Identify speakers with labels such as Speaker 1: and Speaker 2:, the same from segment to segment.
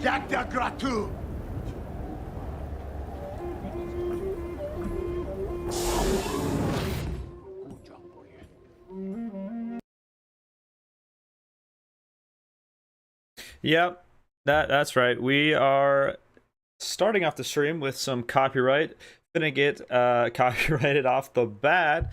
Speaker 1: Jagda gratu.
Speaker 2: Yep, that's right. We are starting off the stream with some copyright. Gonna get copyrighted off the bat.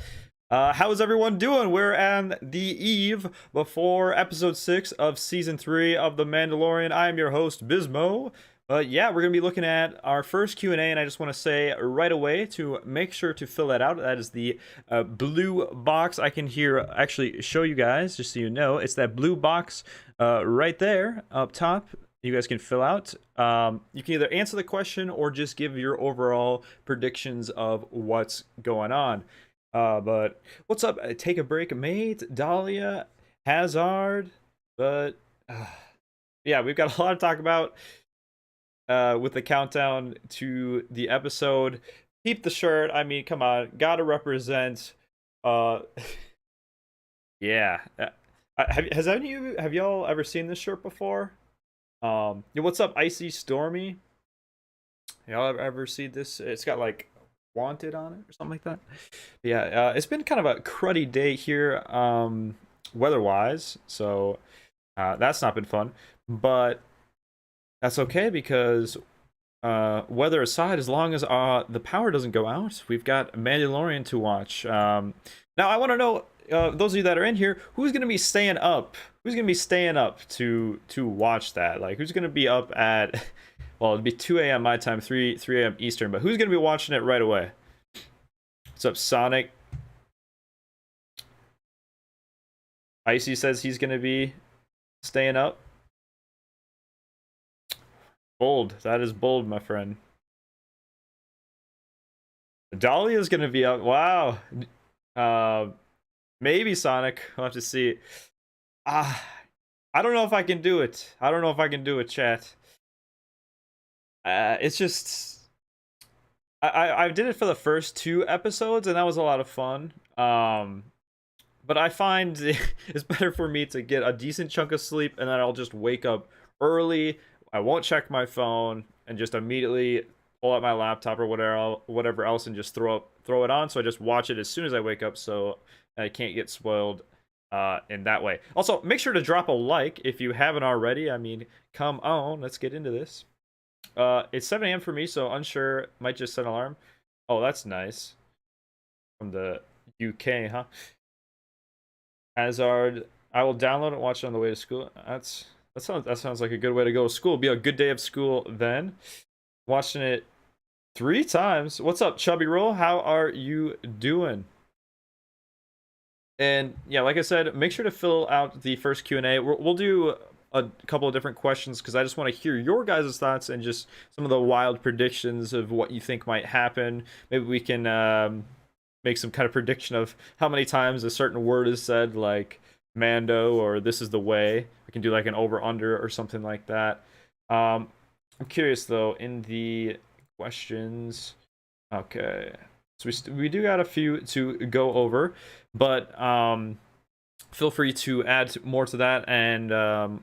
Speaker 2: How's everyone doing? We're on the eve before episode 6 of season 3 of The Mandalorian. I am your host, Bismo. Yeah, we're gonna be looking at our first Q&A, and I just want to say right away to make sure to fill that out. That is the blue box. I can actually show you guys, just so you know. It's that blue box right there up top. You guys can fill out. You can either answer the question or just give your overall predictions of what's going on. But what's up? Take a break, mate. Dahlia, Hazard. But yeah, we've got a lot to talk about with the countdown to the episode. Keep the shirt. I mean, come on, gotta represent. Yeah. Have y'all ever seen this shirt before? What's up, Icy Stormy? Y'all ever see this? It's got like wanted on it or something like that. Yeah, it's been kind of a cruddy day here, weather-wise, so that's not been fun. But that's okay because weather aside, as long as the power doesn't go out, we've got Mandalorian to watch. Now I want to know, those of you that are in here, who's gonna be staying up? Who's gonna be staying up to watch that? Like, who's gonna be up at? Well, it'd be 2 a.m. my time, 3 a.m. Eastern. But who's gonna be watching it right away? What's up, Sonic? Icy says he's gonna be staying up. Bold. That is bold, my friend. Dahlia's gonna be up. Wow. Maybe Sonic. We'll have to see. I don't know if I can do it. I don't know if I can do it, chat. It's just I did it for the first 2 episodes, and that was a lot of fun. But I find it's better for me to get a decent chunk of sleep, and then I'll just wake up early. I won't check my phone, and just immediately pull out my laptop or whatever else, and just throw it on. So I just watch it as soon as I wake up, so I can't get spoiled in that way. Also, make sure to drop a like if you haven't already. I mean, come on, let's get into this. It's 7 a.m. for me, so unsure. Might just set an alarm. Oh, that's nice. From the UK, huh? Hazard. I will download it and watch it on the way to school. That sounds like a good way to go to school. Be a good day of school then. Watching it 3 times. What's up, Chubby Roll? How are you doing? And yeah, like I said, make sure to fill out the first Q&A. We'll do a couple of different questions because I just want to hear your guys' thoughts and just some of the wild predictions of what you think might happen. Maybe we can make some kind of prediction of how many times a certain word is said, like Mando or this is the way. We can do like an over-under or something like that. I'm curious though, in the questions. Okay, so we do got a few to go over, but feel free to add more to that, and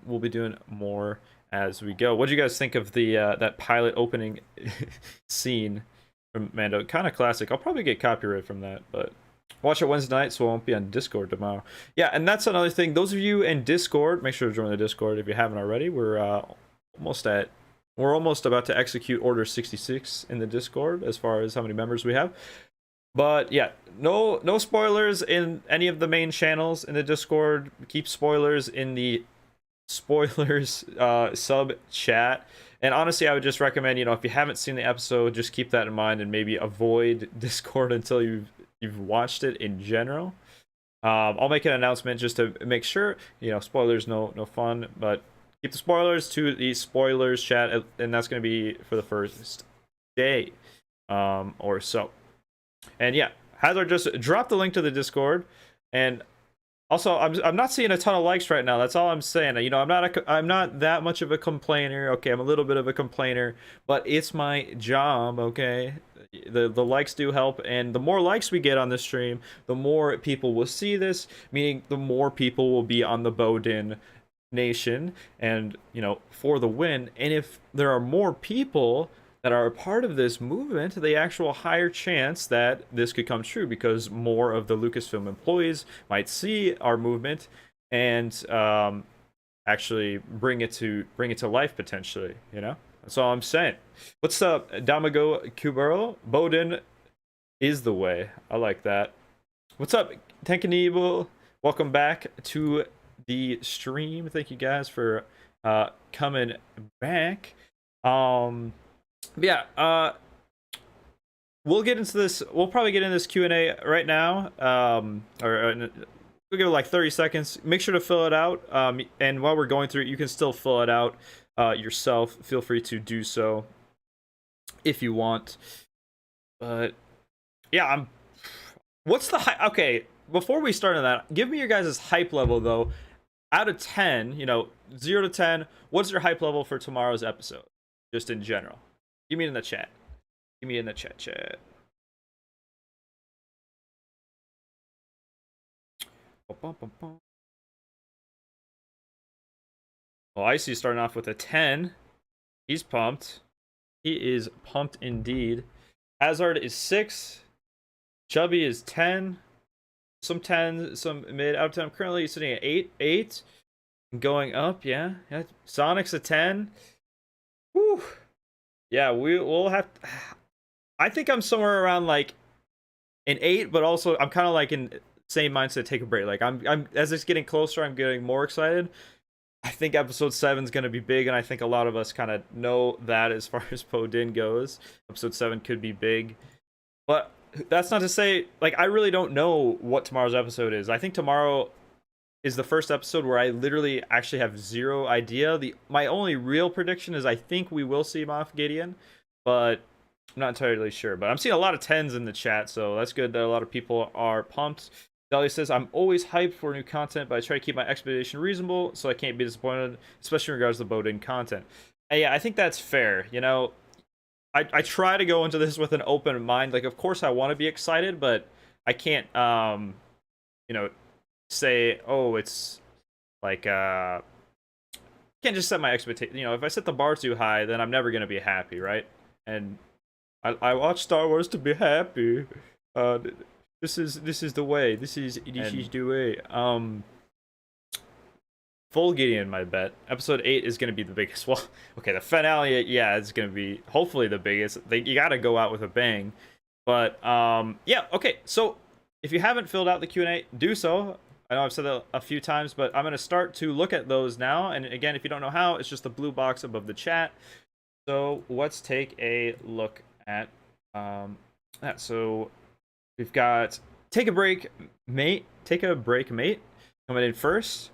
Speaker 2: we'll be doing more as we go. What do you guys think of the that pilot opening scene from Mando? Kind of classic. I'll probably get copyright from that, but watch it Wednesday night, so I won't be on Discord tomorrow. Yeah, and that's another thing. Those of you in Discord, make sure to join the Discord if you haven't already. We're almost about to execute Order 66 in the Discord as far as how many members we have. But yeah, no spoilers in any of the main channels in the Discord. Keep spoilers in the spoilers sub chat. And honestly, I would just recommend, if you haven't seen the episode, just keep that in mind and maybe avoid Discord until you've watched it in general. I'll make an announcement just to make sure, spoilers no fun, but keep the spoilers to the spoilers chat, and that's going to be for the first day or so. And yeah, Hazard just dropped the link to the Discord, and also I'm not seeing a ton of likes right now. That's all I'm saying. I'm not that much of a complainer. Okay, I'm a little bit of a complainer, but it's my job. Okay, the likes do help, and the more likes we get on this stream, the more people will see this. Meaning, the more people will be on the BoDin nation and, for the win. And if there are more people that are a part of this movement, the actual higher chance that this could come true, because more of the Lucasfilm employees might see our movement and actually bring it to life potentially. That's all I'm saying. What's up, Damago Kubero? BoDin is the way. I like that. What's up, Tenkanibo? Welcome back to the stream. Thank you guys for coming back. Yeah, we'll get into this. We'll probably get into this Q&A right now. We'll give it like 30 seconds. Make sure to fill it out. And while we're going through it, you can still fill it out yourself. Feel free to do so if you want. But yeah, what's the hype? Okay, before we start on that, give me your guys' hype level though. Out of 10, 0 to 10, what's your hype level for tomorrow's episode? Just in general. Give me it in the chat. Give me it in the chat. Well, Icy's starting off with a 10. He's pumped. He is pumped indeed. Hazard is 6. Chubby is 10. Some 10, some mid. Out of 10, I'm currently sitting at 8. Going up, yeah. Sonic's a 10. Whew. Yeah, we'll have to, I think I'm somewhere around like an 8, but also I'm kind of like in same mindset, take a break. Like I'm as it's getting closer, I'm getting more excited. I think episode 7 is going to be big, and I think a lot of us kind of know that as far as BoDin goes. Episode 7 could be big. But that's not to say, like, I really don't know what tomorrow's episode is. I think tomorrow is the first episode where I literally actually have zero idea. My only real prediction is I think we will see Moff Gideon, but I'm not entirely sure. But I'm seeing a lot of 10s in the chat, so that's good that a lot of people are pumped. Dahlia says, I'm always hyped for new content, but I try to keep my expectation reasonable, so I can't be disappointed, especially in regards to BoDin content. And yeah, I think that's fair. I try to go into this with an open mind. Like, of course I want to be excited, but I can't, say, oh, it's like, can't just set my expectation. If I set the bar too high, then I'm never going to be happy, right? And I watch Star Wars to be happy. This is the way. This is the way. Full Gideon, my bet. Episode 8 is going to be the biggest. Well, okay, the finale, yeah, it's going to be hopefully the biggest. You got to go out with a bang. But, yeah, okay. So, if you haven't filled out the Q&A, do so. I know I've said that a few times, but I'm going to start to look at those now. And again, if you don't know how, it's just the blue box above the chat. So, let's take a look at that. So, we've got Take a Break, Mate. Take a Break, Mate. Coming in first.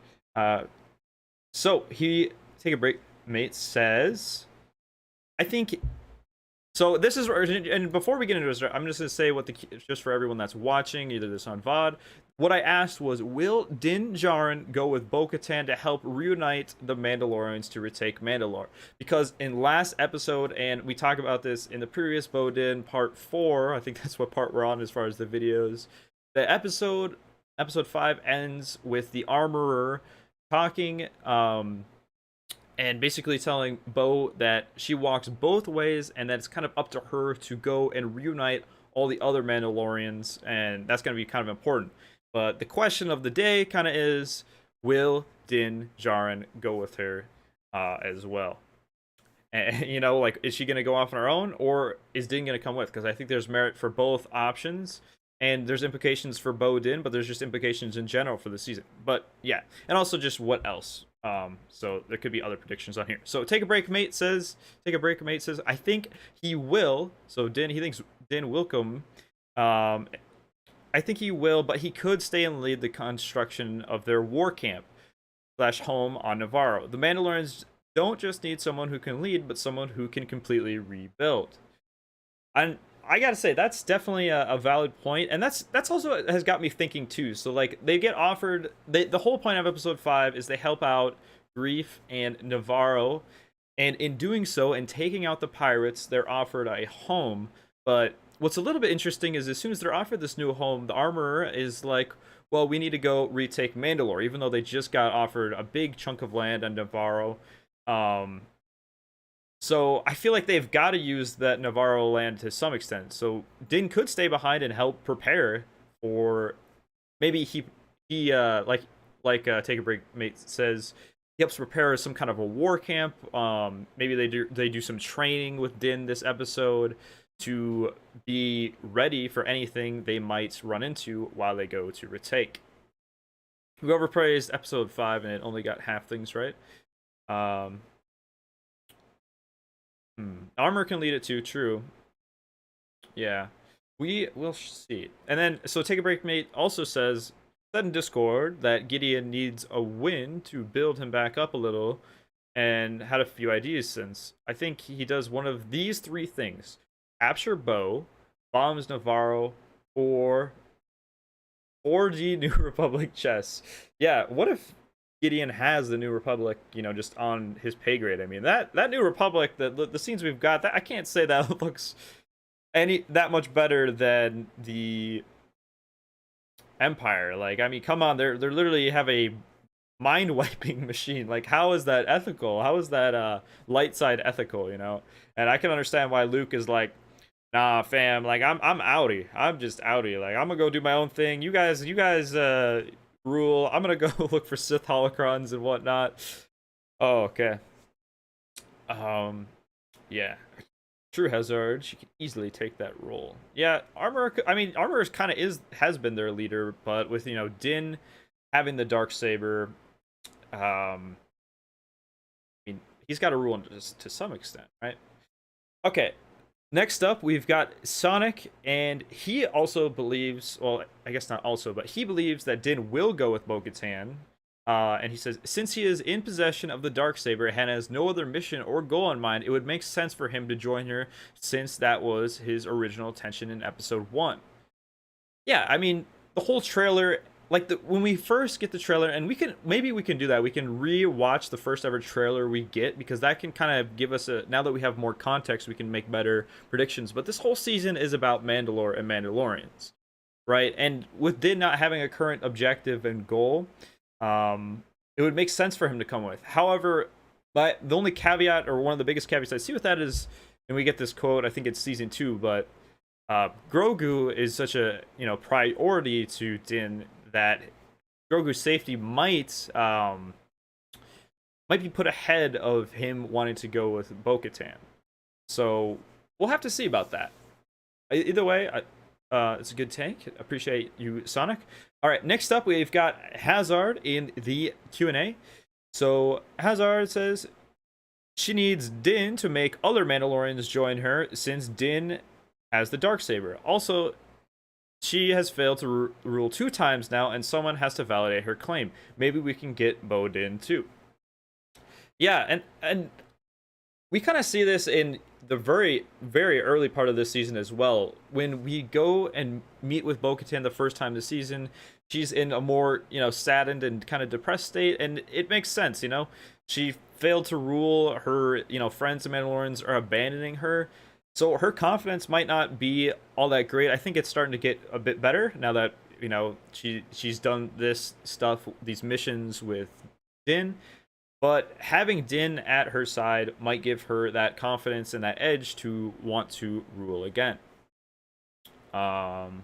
Speaker 2: So Take a Break, Mate says, I think. So this is, and before we get into this, I'm just gonna say just for everyone that's watching, either this on VOD. What I asked was, will Din Djarin go with Bo-Katan to help reunite the Mandalorians to retake Mandalore? Because in last episode, and we talked about this in the previous BoDin part 4, I think that's what part we're on as far as the videos. The episode 5 ends with the armorer talking, and basically telling Bo that she walks both ways, and that it's kind of up to her to go and reunite all the other Mandalorians, and that's going to be kind of important. But the question of the day kind of is, will Din Djarin go with her as well? And, like, is she going to go off on her own, or is Din going to come with? Because I think there's merit for both options. And there's implications for BoDin, but there's just implications in general for the season. But yeah, and also just what else. So there could be other predictions on here. So Take a Break, Mate says, I think he will. So he thinks Din will come. I think he will, but he could stay and lead the construction of their war camp / home on Navarro. The Mandalorians don't just need someone who can lead, but someone who can completely rebuild. And I gotta say, that's definitely a valid point, and that's also has got me thinking too. So like, they get offered, the whole point of episode 5 is they help out Greef and Navarro, and in doing so and taking out the pirates, they're offered a home. But what's a little bit interesting is as soon as they're offered this new home, the armorer is like, well, we need to go retake Mandalore, even though they just got offered a big chunk of land on Navarro. Um, so I feel like they've got to use that Navarro land to some extent. So Din could stay behind and help prepare for maybe he take a break mate says he helps prepare some kind of a war camp. Maybe they do some training with Din this episode to be ready for anything they might run into while they go to retake. We overpraised episode 5 and it only got half things right. Armor can lead it to true. Yeah. We will see. And then, so Take a Break Mate also says, said in Discord that Gideon needs a win to build him back up a little and had a few ideas since. I think he does one of these 3 things. Capture Bo, bombs Navarro, or 4G New Republic chess. Yeah, what if Gideon has the New Republic, just on his pay grade? I mean, that New Republic, the scenes we've got, I can't say that looks that much better than the Empire. Like, I mean, come on, they're literally have a mind wiping machine. Like, how is that ethical? How is that light side ethical? And I can understand why Luke is like, nah, fam. Like, I'm outie. I'm just outie. Like, I'm gonna go do my own thing. You guys rule. I'm gonna go look for Sith holocrons and whatnot. Oh, okay. Yeah. True Hazard, she can easily take that role. Yeah, Armor. I mean, Armor kind of has been their leader, but with Din having the dark saber, I mean, he's got to rule to some extent, right? Okay. Next up, we've got Sonic, and he also believes, well, I guess not also, but he believes that Din will go with Bo-Katan. And he says, since he is in possession of the Darksaber and has no other mission or goal in mind, it would make sense for him to join her since that was his original intention in episode 1. Yeah, I mean, the whole trailer, like when we first get the trailer, and maybe we can do that. We can re-watch the first ever trailer we get, because that can kind of give us now that we have more context, we can make better predictions. But this whole season is about Mandalore and Mandalorians, right? And with Din not having a current objective and goal, it would make sense for him to come with. However, but the only caveat, or one of the biggest caveats I see with that is, and we get this quote, I think it's season 2, but Grogu is such a priority to Din that Grogu's safety might be put ahead of him wanting to go with Bo-Katan. So we'll have to see about that. Either way, it's a good take. Appreciate you, Sonic. All right, next up we've got Hazard in the Q&A. So Hazard says she needs Din to make other Mandalorians join her since Din has the Darksaber. Also, she has failed to rule 2 times now, and someone has to validate her claim. Maybe we can get BoDin too. Yeah, and we kind of see this in the very, very early part of this season as well. When we go and meet with Bo-Katan the first time this season, she's in a more, saddened and kind of depressed state, and it makes sense, She failed to rule. Her, friends and Mandalorians are abandoning her. So her confidence might not be all that great. I think it's starting to get a bit better now that, she's done this stuff, these missions with Din. But having Din at her side might give her that confidence and that edge to want to rule again. Kadi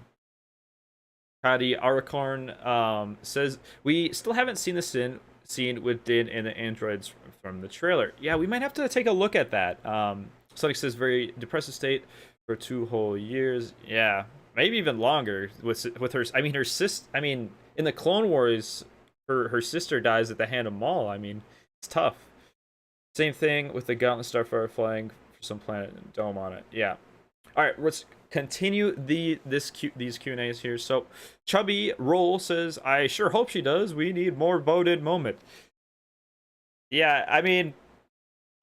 Speaker 2: Arakarn says, we still haven't seen the scene with Din and the androids from the trailer. Yeah, we might have to take a look at that. Sonic says, very depressive state for 2 whole years. Yeah, maybe even longer with her. I mean, her sister. I mean, in the Clone Wars, her sister dies at the hand of Maul. I mean, it's tough. Same thing with the Gauntlet Starfire flying for some planet and dome on it. Yeah. All right, let's continue these Q&As here. So, Chubby Roll says, I sure hope she does. We need more BoDin moment. Yeah, I mean,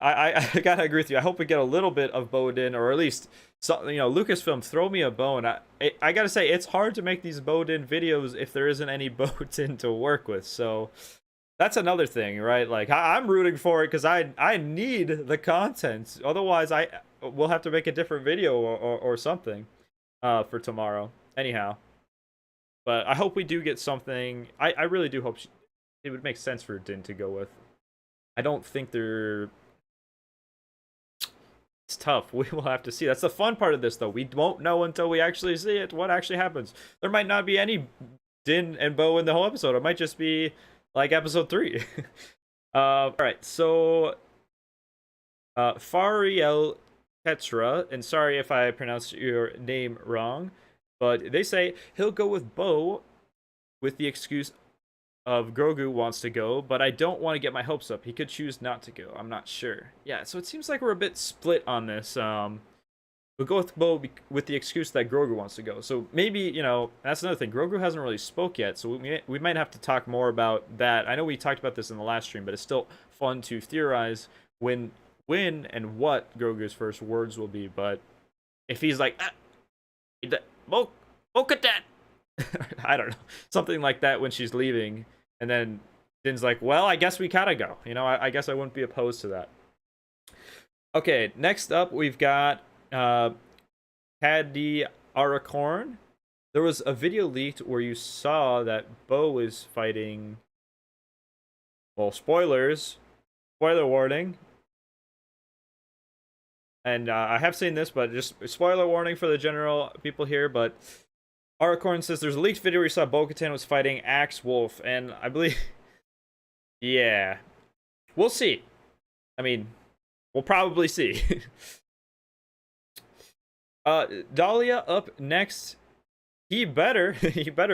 Speaker 2: I gotta agree with you. I hope we get a little bit of BoDin, or at least something. Lucasfilm, throw me a bone. I gotta say, it's hard to make these BoDin videos if there isn't any BoDin to work with. So that's another thing, right? Like, I'm rooting for it because I need the content. Otherwise, we'll have to make a different video or something. for tomorrow. Anyhow, but I hope we do get something. I really do hope it would make sense for Din to go with. I don't think they're. It's tough. We will have to see. That's the fun part of this, though. We won't know until we actually see it. What actually happens? There might not be any Din and Bo in the whole episode. It might just be like episode 3. All right. So, Fariel Petra, and sorry if I pronounced your name wrong, but they say he'll go with Bo with the excuse of Grogu wants to go, but I don't want to get my hopes up. He could choose not to go. I'm not sure. Yeah, so it seems like we're a bit split on this. We'll go with Bo with the excuse that Grogu wants to go. So maybe, you know, that's another thing. Grogu hasn't really spoke yet, so we might have to talk more about that. I know we talked about this in the last stream, but it's still fun to theorize when and what Grogu's first words will be. But if he's like, Bo-Katan, I don't know, something like that when she's leaving, and then Din's like, well, I guess we gotta go. You know, I guess I wouldn't be opposed to that. Okay, next up we've got Paddy Arakorn. There was a video leaked where you saw that Bo was fighting. Well, spoilers, spoiler warning. And I have seen this, but just spoiler warning for the general people here. But Arakorn says there's a leaked video where you saw Bo-Katan was fighting Axe Wolf, and I believe, yeah, we'll see. I mean, we'll probably see. Dahlia up next. He better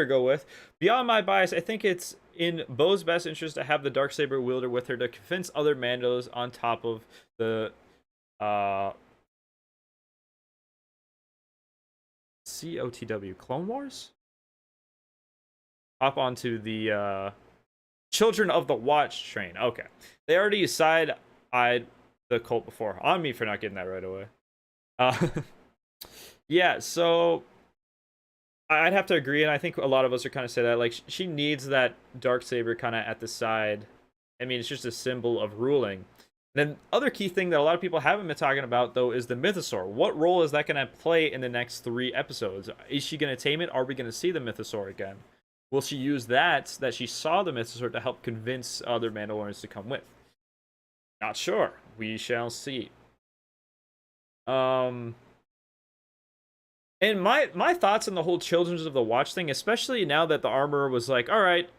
Speaker 2: go with. Beyond my bias, I think it's in Bo's best interest to have the Darksaber wielder with her to convince other Mandos on top of the COTW Clone Wars? Hop onto the Children of the Watch train. Okay. They already side-eyed the cult before. On me for not getting that right away. Yeah, so I'd have to agree, and I think a lot of us are kind of say that. Like, she needs that Darksaber kind of at the side. I mean, it's just a symbol of ruling. Then other key thing that a lot of people haven't been talking about, though, is the Mythosaur. What role is that going to play in the next 3 episodes? Is she going to tame it? Are we going to see the Mythosaur again? Will she use that she saw the Mythosaur to help convince other Mandalorians to come with? Not sure. We shall see. And my thoughts on the whole Children of the Watch thing, especially now that the armorer was like, all right,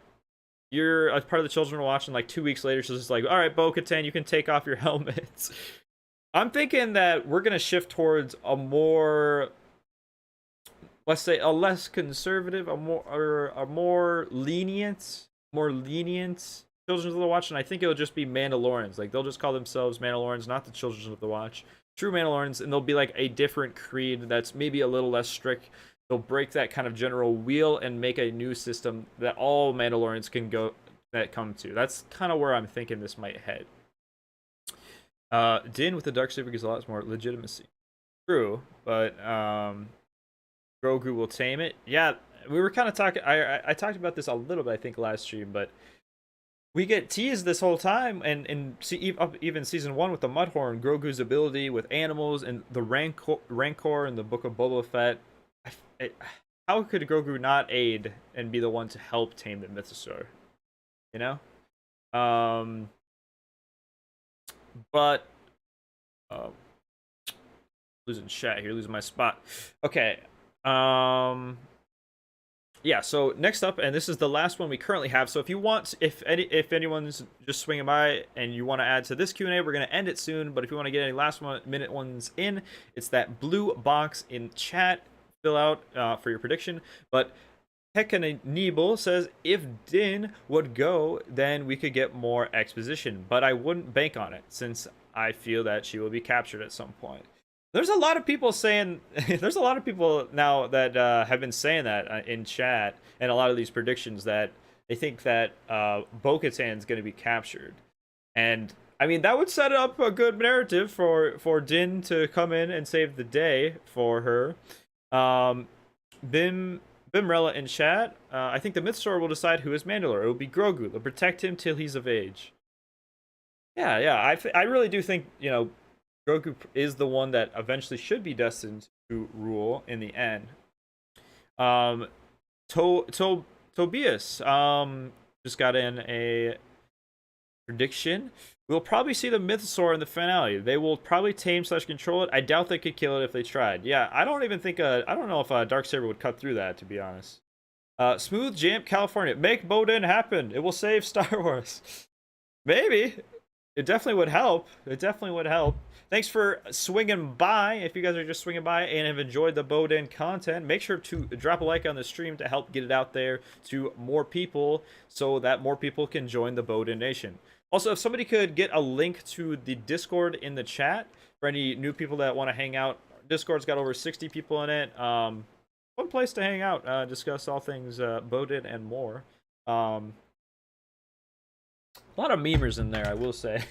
Speaker 2: you're a part of the Children of the Watch, and like 2 weeks later, she's just like, all right, Bo-Katan, you can take off your helmets. I'm thinking that we're going to shift towards a more, let's say, a less conservative, a more lenient Children of the Watch, and I think it'll just be Mandalorians. Like, they'll just call themselves Mandalorians, not the Children of the Watch. True Mandalorians, and they'll be like a different creed that's maybe a little less strict. They'll break that kind of general wheel and make a new system that all Mandalorians can come to. That's kind of where I'm thinking this might head. Din with the Darksaber gives a lot more legitimacy. True, but Grogu will tame it. Yeah, we were kind of talking. I talked about this a little bit, I think, last stream, but we get teased this whole time, and even season 1 with the Mudhorn, Grogu's ability with animals, and the Rancor in the Book of Boba Fett. How could Grogu not aid and be the one to help tame the Mythosaur? You know? But losing chat here, losing my spot. Okay. Yeah, so next up, and this is the last one we currently have. So if you want, if anyone's just swinging by and you want to add to this Q&A, we're going to end it soon. But if you want to get any last-minute ones in, it's that blue box in chat. Fill out for your prediction. But Hekaneebel says, if Din would go, then we could get more exposition. But I wouldn't bank on it, since I feel that she will be captured at some point. There's a lot of people saying, there's a lot of people now that have been saying that in chat, and a lot of these predictions, that they think that Bo-Katan is going to be captured. And I mean, that would set up a good narrative for Din to come in and save the day for her. Bimrella in chat, I think the Mythosaur will decide who is Mandalore. It will be Grogu. They'll protect him till he's of age. Yeah, I really do think, you know, Grogu is the one that eventually should be destined to rule in the end. Um, Tobias just got in a prediction. We'll probably see the Mythosaur in the finale. They will probably tame / control it. I doubt they could kill it if they tried. Yeah, I don't even think I don't know if Darksaber would cut through that, to be honest. Smooth Jam California. Make BoDin happen. It will save Star Wars. Maybe. It definitely would help. It definitely would help. Thanks for swinging by. If you guys are just swinging by and have enjoyed the BoDin content, make sure to drop a like on the stream to help get it out there to more people so that more people can join the BoDin Nation. Also, if somebody could get a link to the Discord in the chat for any new people that want to hang out. Discord's got over 60 people in it. One place to hang out, discuss all things BoDin and more. A lot of memers in there, I will say.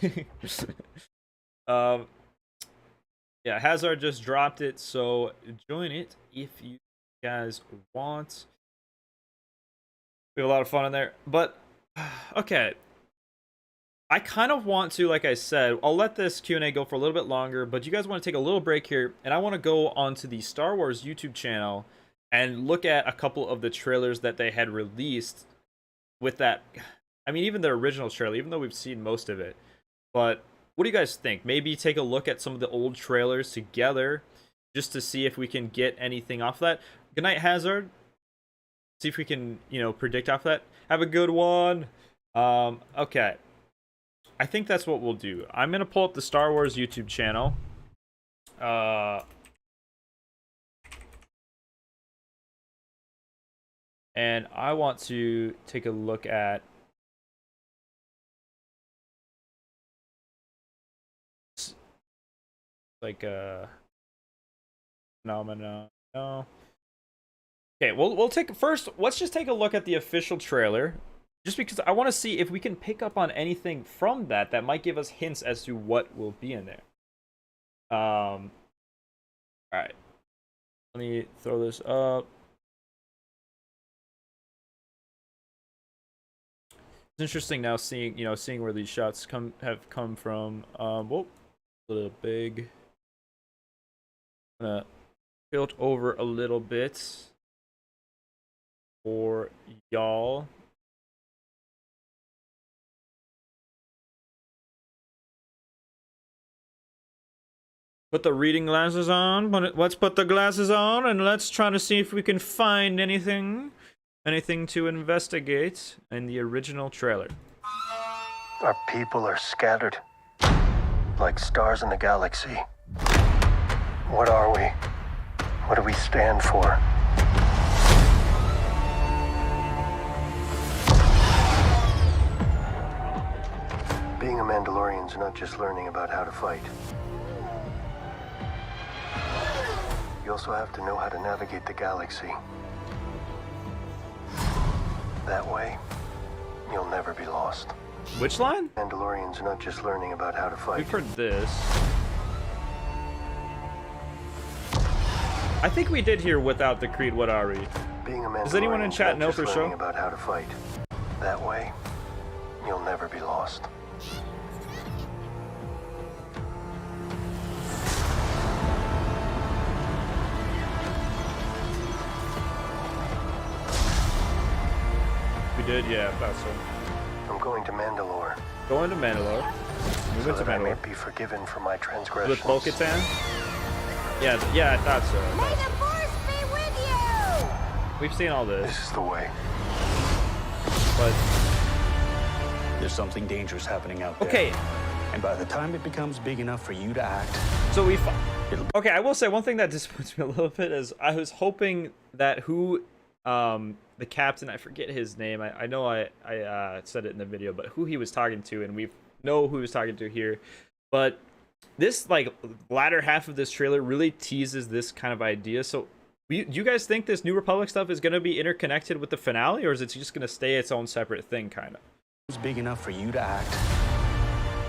Speaker 2: Yeah, Hazard just dropped it, so join it if you guys want. We have a lot of fun in there, but okay. I kind of want to, like I said, I'll let this Q&A go for a little bit longer, but you guys want to take a little break here, and I want to go onto the Star Wars YouTube channel and look at a couple of the trailers that they had released with that. I mean, even the original trailer, even though we've seen most of it. But what do you guys think? Maybe take a look at some of the old trailers together just to see if we can get anything off that. Good night, Hazard. See if we can, predict off that. Have a good one. Okay. I think that's what we'll do. I'm going to pull up the Star Wars YouTube channel. And I want to take a look at like a phenomenon. No. Okay, we'll take first. Let's just take a look at the official trailer, just because I want to see if we can pick up on anything from that might give us hints as to what will be in there. All right. Let me throw this up. It's interesting now seeing where these shots have come from. Whoa, a little big. Gonna tilt over a little bit for y'all. Put the reading glasses on. Let's put the glasses on and let's try to see if we can find anything to investigate in the original trailer.
Speaker 1: Our people are scattered like stars in the galaxy. What are we? What do we stand for? Being a Mandalorian's not just learning about how to fight. You also have to know how to navigate the galaxy. That way, you'll never be lost.
Speaker 2: Which line?
Speaker 1: Mandalorians are not just learning about how to fight.
Speaker 2: We've heard this. I think we did hear without the Creed, what are we?
Speaker 1: Being a Mandalorian,
Speaker 2: does anyone in chat know for sure?
Speaker 1: Learning about how to fight. That way, you'll never be lost.
Speaker 2: We did, yeah, that's so.
Speaker 1: I'm going to Mandalore.
Speaker 2: Going to Mandalore. Moving to
Speaker 1: that I may
Speaker 2: Mandalore.
Speaker 1: be forgiven for my transgressions.
Speaker 2: With Bo-Katan? Yeah, I thought so.
Speaker 3: May the Force be with you!
Speaker 2: We've seen all this.
Speaker 1: This is the way.
Speaker 2: But
Speaker 4: there's something dangerous happening out there.
Speaker 2: okay.
Speaker 4: And by the time it becomes big enough for you to act,
Speaker 2: So okay, I will say one thing that disappoints me a little bit is I was hoping that the captain, I forget his name. I know I said it in the video, but who he was talking to, and we know who he was talking to here. But this latter half of this trailer really teases this kind of idea. So do you guys think this New Republic stuff is going to be interconnected with the finale, or is it just going to stay its own separate thing, kind of?
Speaker 4: it's big enough for you to act,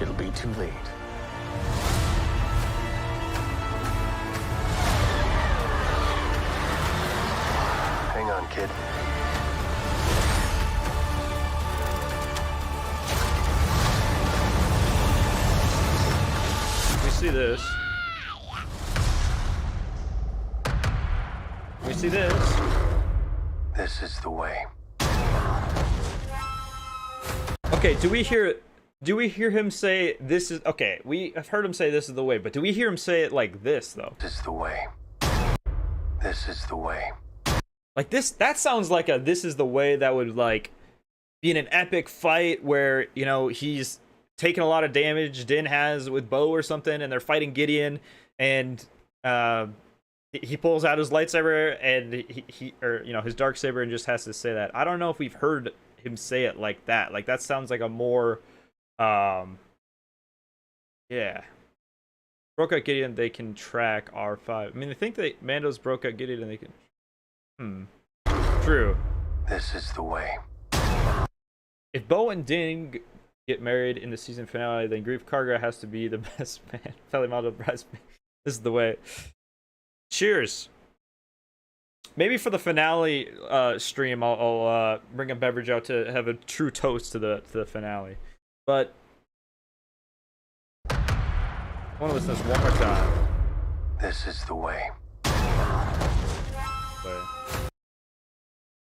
Speaker 4: it'll be too late.
Speaker 1: Hang on, kid.
Speaker 2: We see this. We see this.
Speaker 1: This is the way.
Speaker 2: Okay, do we hear him say this is okay? I've heard him say this is the way, but do we hear him say it like this though?
Speaker 1: This is the way. This is the way.
Speaker 2: Like this, that sounds like a this is the way that would like be in an epic fight where, you know, he's taking a lot of damage, Din has with Bo or something, and they're fighting Gideon, and he pulls out his lightsaber and he or you know his dark saber and just has to say that. I don't know if we've heard him say it like that. Like that sounds like a more yeah. Broke out Gideon, they can track R5. I mean, I think that Mando's broke out Gideon and they can true.
Speaker 1: This is the way.
Speaker 2: If Bo and Din get married in the season finale, then Grief Karga has to be the best man. Feli Maldo best man. This is the way. Cheers. Maybe for the finale stream, I'll bring a beverage out to have a true toast to the finale. But I want to listen to this one more time.
Speaker 1: This is the way.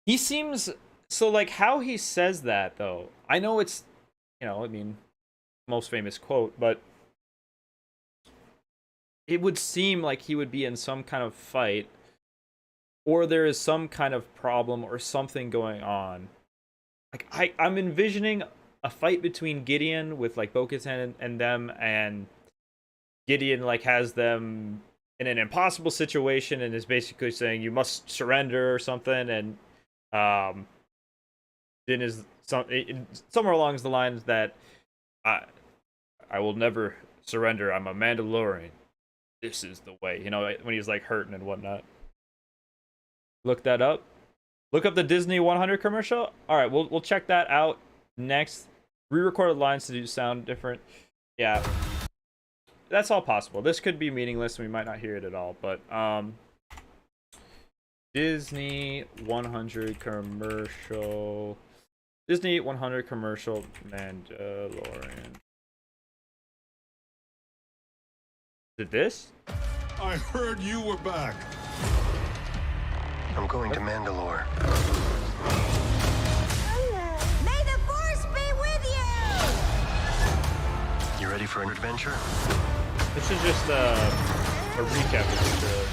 Speaker 2: He seems so like how he says that though. I know it's, you know, I mean, most famous quote, but it would seem like he would be in some kind of fight, or there is some kind of problem or something going on. Like I'm envisioning a fight between Gideon with like Bo-Katan and them, and Gideon like has them in an impossible situation and is basically saying you must surrender or something, and Din is somewhere along the lines that I will never surrender. I'm a Mandalorian. This is the way. You know, when he's like hurting and whatnot. Look that up. Look up the Disney 100 commercial. All right, we'll check that out next. Re-recorded lines to do sound different. Yeah, that's all possible. This could be meaningless. We might not hear it at all. But Disney 100 commercial. Disney 100 commercial Mandalorian. Is it this?
Speaker 5: I heard you were back.
Speaker 1: I'm going to Mandalore.
Speaker 3: May the Force be with you!
Speaker 1: You ready for an adventure?
Speaker 2: This is just a recap of the trailer.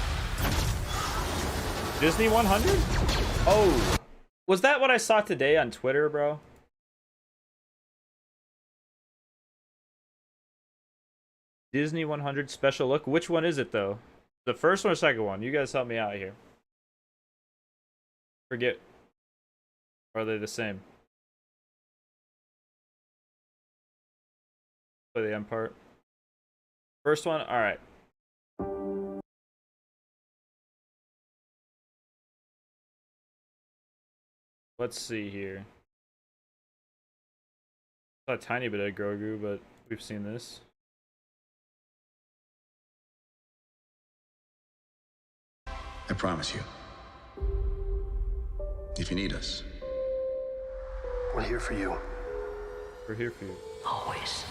Speaker 2: Disney 100? Oh, was that what I saw today on Twitter, bro? Disney 100 special look. Which one is it though? The first one or second one? You guys help me out here. Forget. Or are they the same? Play the end part. First one. All right. Let's see here. A tiny bit of Grogu, but we've seen this.
Speaker 5: I promise you. If you need us.
Speaker 1: We're here for you.
Speaker 2: We're here for you.
Speaker 4: Always.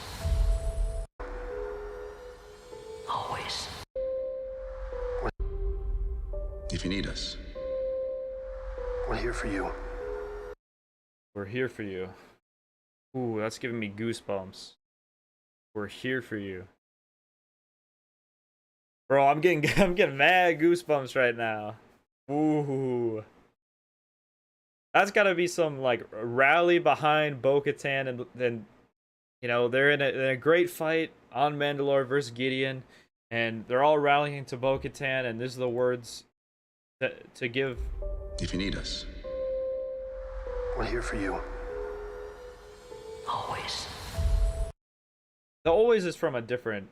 Speaker 4: Always.
Speaker 5: If you need us.
Speaker 1: We're here for you.
Speaker 2: We're here for you. Ooh, that's giving me goosebumps. We're here for you. Bro, I'm getting mad goosebumps right now. Ooh. That's gotta be some like rally behind Bo-Katan, and then you know they're in a great fight on Mandalore versus Gideon, and they're all rallying to Bo-Katan, and these are the words to give.
Speaker 5: If you need us.
Speaker 1: We're here for you.
Speaker 4: Always.
Speaker 2: The always is from a different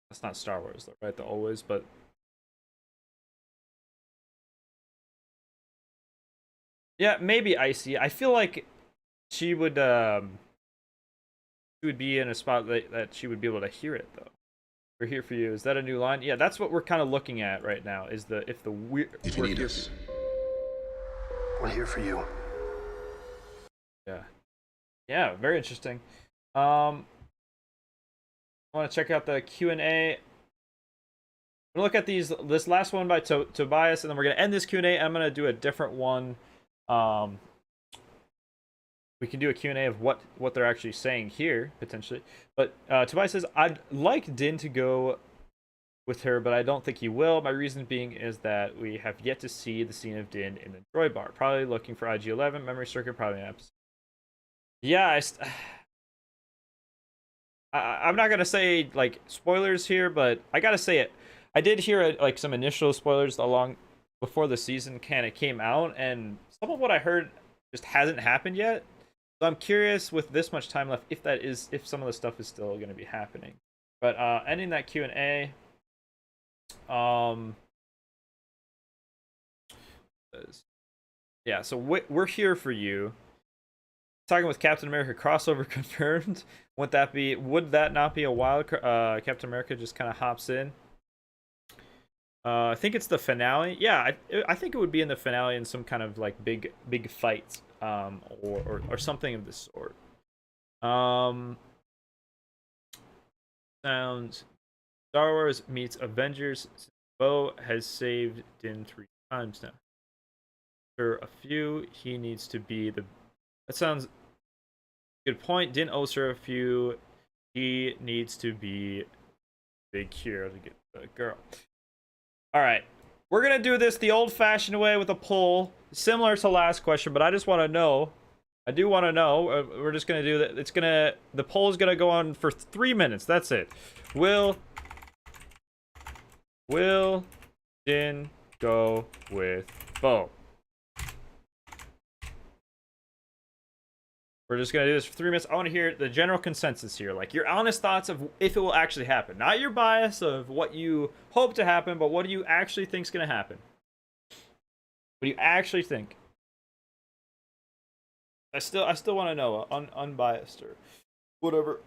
Speaker 2: that's not Star Wars though, right? The always, but yeah, maybe Icy. I feel like she would be in a spot that she would be able to hear it though. We're here for you. Is that a new line? Yeah, that's what we're kind of looking at right now. Is if you
Speaker 5: need us.
Speaker 1: We're here for you.
Speaker 2: Yeah. Yeah, very interesting. I want to check out the Q&A. We'll look at this last one by Tobias, and then we're gonna end this Q&A. I'm gonna do a different one. We can do a Q&A of what they're actually saying here potentially. But Tobias says, I'd like Din to go with her, but I don't think he will. My reason being is that we have yet to see the scene of Din in the droid bar. Probably looking for IG-11 memory circuit. Probably an episode. Yeah, I'm not gonna say like spoilers here, but I gotta say it. I did hear like some initial spoilers along before the season kind of came out, and some of what I heard just hasn't happened yet. So I'm curious with this much time left if some of the stuff is still going to be happening. But ending that Q&A. Yeah, so we're here for you. Talking with Captain America crossover confirmed. Would that not be a wild Captain America just kind of hops in? I think it's the finale. Yeah, I think it would be in the finale in some kind of like big fight, or something of the sort. Sounds Star Wars meets Avengers. Bo has saved Din 3 times now. For a few, he needs to be the. That sounds good point. Din owes her a few. He needs to be big hero to get the girl. All right, we're gonna do this the old-fashioned way with a poll, similar to last question. But I just want to know. I do want to know. We're just gonna do that. The poll is gonna go on for 3 minutes. That's it. Will Din go with Bo? We're just gonna do this for 3 minutes. I want to hear the general consensus here, like your honest thoughts of if it will actually happen, not your bias of what you hope to happen, but what do you actually think is gonna happen? What do you actually think? I still want to know, unbiased or whatever.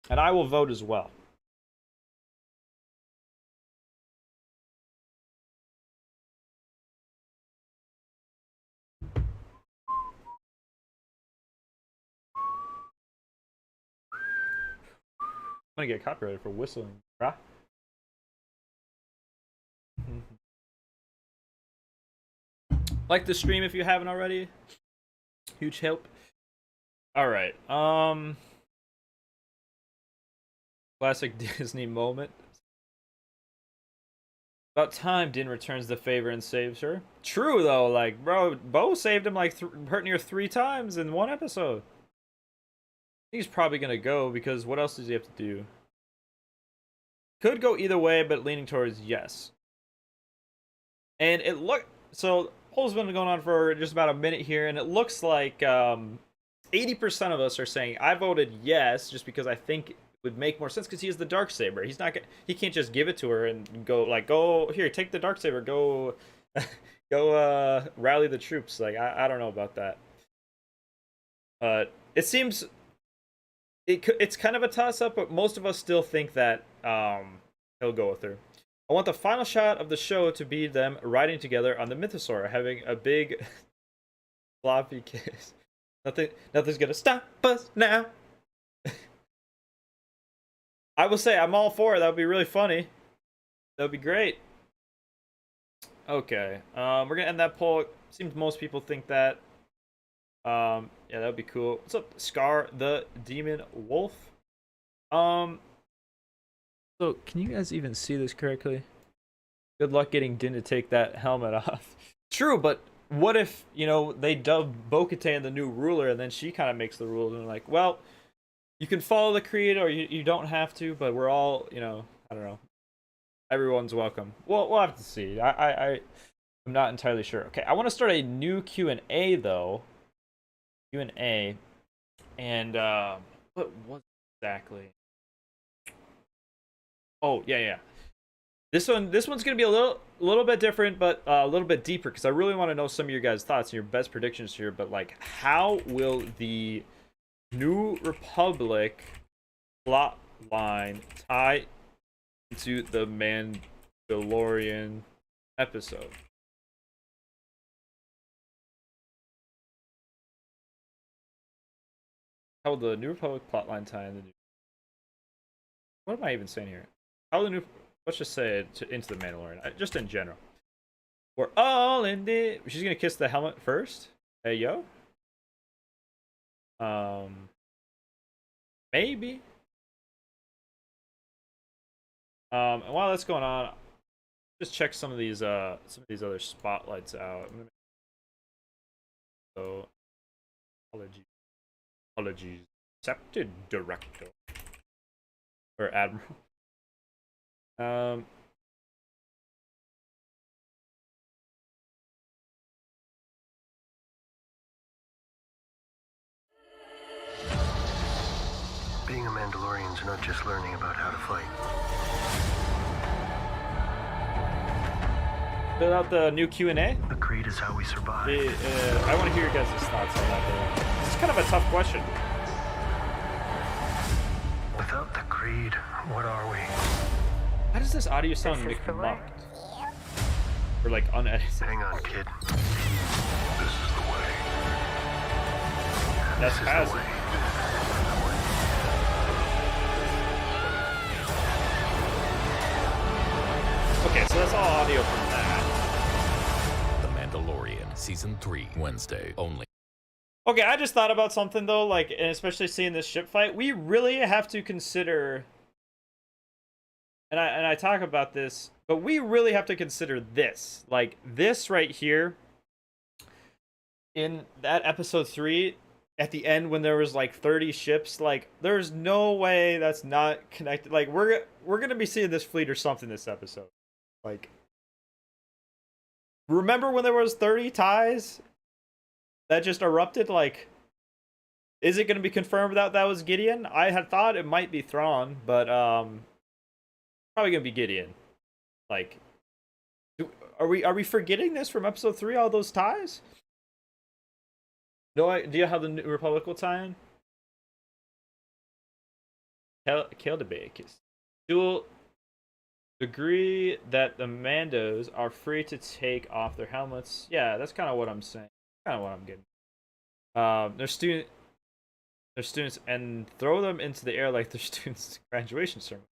Speaker 2: And I will vote as well. I'm gonna get copyrighted for whistling, brah. Like the stream if you haven't already. Huge help. All right. Classic Disney moment. About time Din returns the favor and saves her. True though, like bro, Bo saved him like hurt near 3 times in 1 episode. He's probably gonna go because what else does he have to do? Could go either way, but leaning towards yes. And so poll's been going on for just about a minute here, and it looks like 80% of us are saying I voted yes, just because I think it would make more sense because he is the Darksaber. He can't just give it to her and go here, take the Darksaber, go rally the troops. Like I don't know about that. But it seems it's kind of a toss up, but most of us still think that he'll go with her. I want the final shot of the show to be them riding together on the Mythosaur, having a big floppy kiss. Nothing's gonna stop us now. I will say I'm all for it. That would be really funny. That would be great. Okay, we're gonna end that poll. Seems most people think that. Yeah, that would be cool. What's up, Scar the Demon Wolf? So, can you guys even see this correctly? Good luck getting Din to take that helmet off. True, but what if, they dub Bo-Katan the new ruler, and then she kind of makes the rules, and like, well, you can follow the creed, or you don't have to, but we're all, I don't know. Everyone's welcome. Well, we'll have to see. I'm not entirely sure. Okay, I want to start a new Q&A, though. Q&A. And, what was it exactly? Oh, yeah. This one's gonna be a little bit different, but a little bit deeper, because I really want to know some of your guys' thoughts and your best predictions here. But like, how will the New Republic plot line tie into the Mandalorian episode? How will the New Republic plotline tie into? What am I even saying here? How the new? Let's just say it into the Mandalorian. Just in general. We're all in the. She's gonna kiss the helmet first. Hey yo. Maybe. And while that's going on, just check some of these other spotlights out. So, apologies, accepted director or admiral.
Speaker 1: Being a Mandalorian is not just learning about how to fight.
Speaker 2: Fill out the new Q&A.
Speaker 1: The creed is how we survive.
Speaker 2: I want to hear your guys' thoughts on that. It's kind of a tough question.
Speaker 1: Without the creed, what are we?
Speaker 2: How does this audio sound mocked? Or like unedited?
Speaker 1: Hang on, kid. This is the way.
Speaker 2: That's
Speaker 1: This is
Speaker 2: passive.
Speaker 1: the way.
Speaker 2: Okay, so that's all audio from that.
Speaker 6: The Mandalorian Season 3, Wednesday only.
Speaker 2: Okay, I just thought about something though, like, and especially seeing this ship fight, we really have to consider, and I talk about this, but we really have to consider this, like this right here, in that episode 3, at the end when there was like 30 ships, like there's no way that's not connected. Like we're gonna be seeing this fleet or something this episode. Like, remember when there was 30 ties that just erupted? Like, is it going to be confirmed that was Gideon? I had thought it might be Thrawn, but probably going to be Gideon. Like, are we forgetting this from episode 3? All those ties? No idea how the New Republic will tie in. Kill the Bakers. Dual. Agree that the Mandos are free to take off their helmets. Yeah, that's kind of what I'm saying. Kind of what I'm getting. Their students, and throw them into the air like their students' graduation ceremony.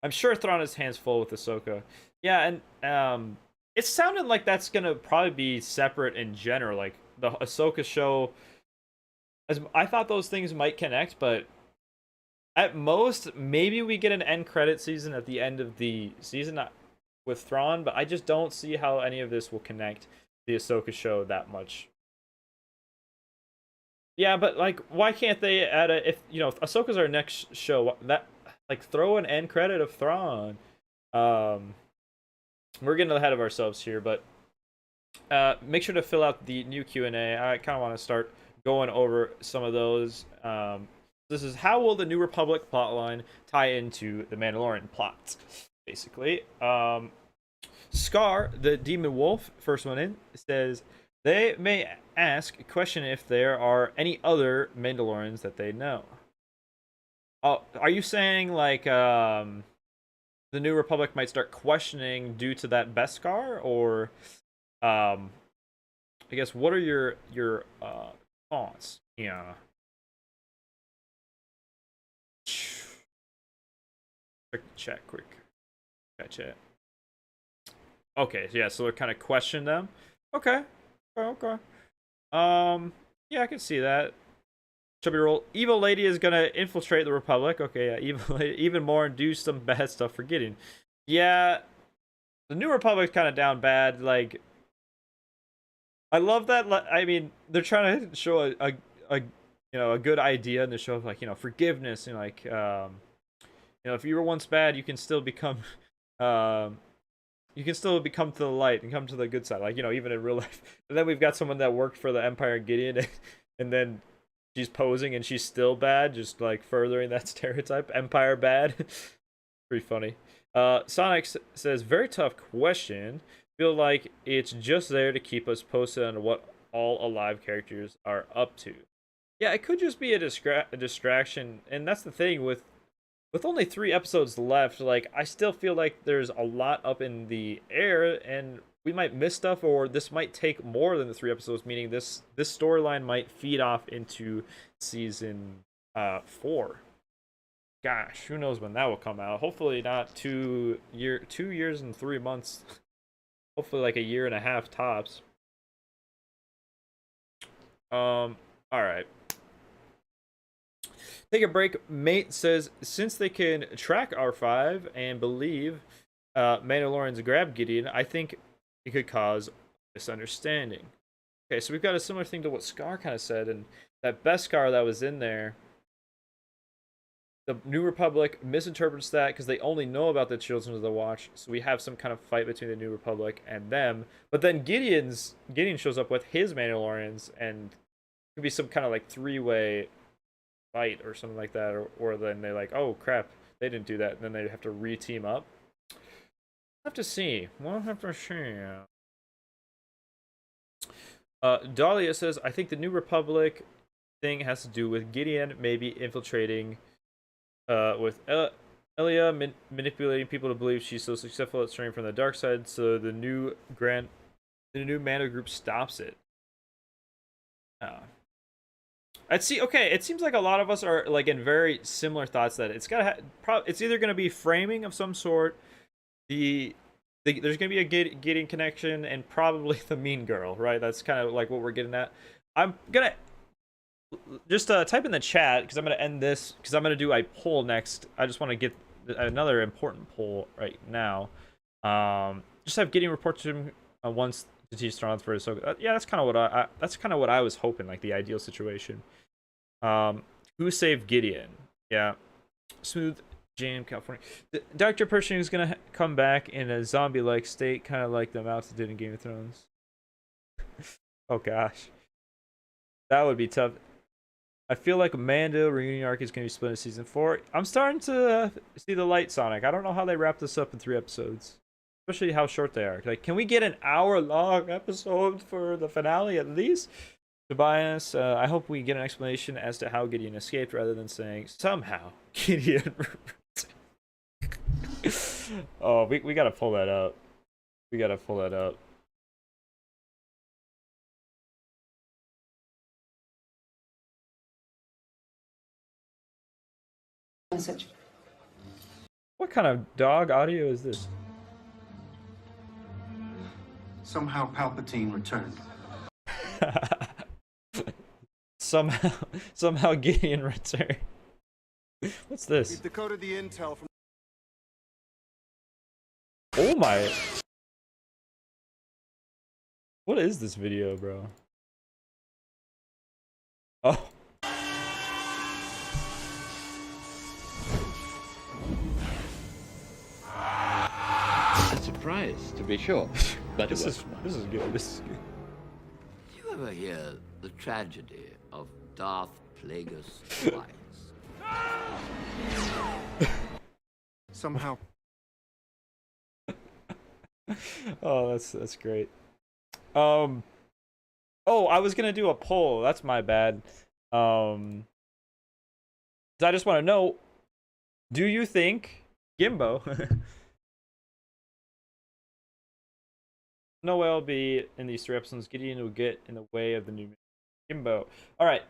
Speaker 2: I'm sure Thrawn has hands full with Ahsoka. Yeah, and it sounded like that's gonna probably be separate in general. Like the Ahsoka show, as I thought those things might connect, but. At most, maybe we get an end credit season at the end of the season with Thrawn, but I just don't see how any of this will connect the Ahsoka show that much. Yeah, but like, why can't they add if Ahsoka's our next show, that like throw an end credit of Thrawn? We're getting ahead of ourselves here, but make sure to fill out the new Q&A. I kind of want to start going over some of those. This is how will the New Republic plotline tie into the Mandalorian plot, basically. Scar, the Demon Wolf, first one in, says they may ask a question if there are any other Mandalorians that they know. Oh, are you saying like the New Republic might start questioning due to that Beskar, or I guess what are your thoughts? Yeah. Check quick. Chat. Okay, yeah, so they're kind of questioning them. Okay. Yeah, I can see that. Chubby roll. Evil lady is gonna infiltrate the Republic. Okay, yeah, evil lady, even more, and do some bad stuff for Gideon. Yeah, the New Republic's kind of down bad. Like, I love that. I mean, they're trying to show a good idea in the show of like forgiveness and like if you were once bad, you can still become to the light and come to the good side, like even in real life. And then we've got someone that worked for the Empire Gideon, and then she's posing and she's still bad, just like furthering that stereotype. Empire bad. Pretty funny. Sonic says, very tough question. Feel like it's just there to keep us posted on what all alive characters are up to. Yeah, it could just be a distraction, and that's the thing with only 3 episodes left. Like, I still feel like there's a lot up in the air, and we might miss stuff, or this might take more than the 3 episodes, meaning this storyline might feed off into season 4. gosh, who knows when that will come out. Hopefully not 2 years and 3 months. Hopefully like a year and a half tops. All right. Take a break. Mate says, since they can track R5 and believe Mandalorians grabbed Gideon, I think it could cause misunderstanding. Okay, so we've got a similar thing to what Scar kind of said, and that Beskar that was in there, the New Republic misinterprets that because they only know about the Children of the Watch, so we have some kind of fight between the New Republic and them. But then Gideon shows up with his Mandalorians, and it could be some kind of like three-way fight or something like that, or then they're like, oh crap, they didn't do that, and then they have to re-team up. We'll have to see. We'll have to see. Dahlia says, I think the New Republic thing has to do with Gideon maybe infiltrating with Elia manipulating people to believe she's so successful at straying from the dark side, so the new Mando group stops it. I'd see. Okay, it seems like a lot of us are like in very similar thoughts that it's gotta it's either gonna be framing of some sort, there's gonna be a Gideon connection, and probably the mean girl, right? That's kind of like what we're getting at. I'm gonna just type in the chat because I'm gonna end this because I'm gonna do a poll next. I just want to get another important poll right now. Just have Gideon report to him once to teach transfer. So yeah, that's kind of what I was hoping, like the ideal situation. Who saved Gideon? Yeah, Smooth Jam California. The Dr. Pershing is gonna come back in a zombie-like state, kind of like the mouse did in Game of Thrones. Oh gosh, that would be tough. I feel like a Mando reunion arc is going to be split in season 4. I'm starting to see the light, Sonic. I don't know how they wrap this up in 3 episodes, especially how short they are. Like, can we get an hour-long episode for the finale at least? Tobias, I hope we get an explanation as to how Gideon escaped, rather than saying somehow Gideon. Oh, we gotta pull that up. We gotta pull that up.
Speaker 7: Message.
Speaker 2: What kind of dog audio is this?
Speaker 8: Somehow Palpatine returned.
Speaker 2: somehow Gideon returned. What's this?
Speaker 8: We've decoded the intel from.
Speaker 2: Oh my! What is this video, bro? Oh.
Speaker 9: A surprise, to be sure, but
Speaker 2: This is good. This is good.
Speaker 9: Did you ever hear the tragedy of Darth Plagueis' wives?
Speaker 8: Somehow.
Speaker 2: Oh, that's great. Oh, I was gonna do a poll. That's my bad. I just want to know, do you think Gimbo Noel be in these 3 episodes? Gideon will get in the way of the new Gimbo. All right,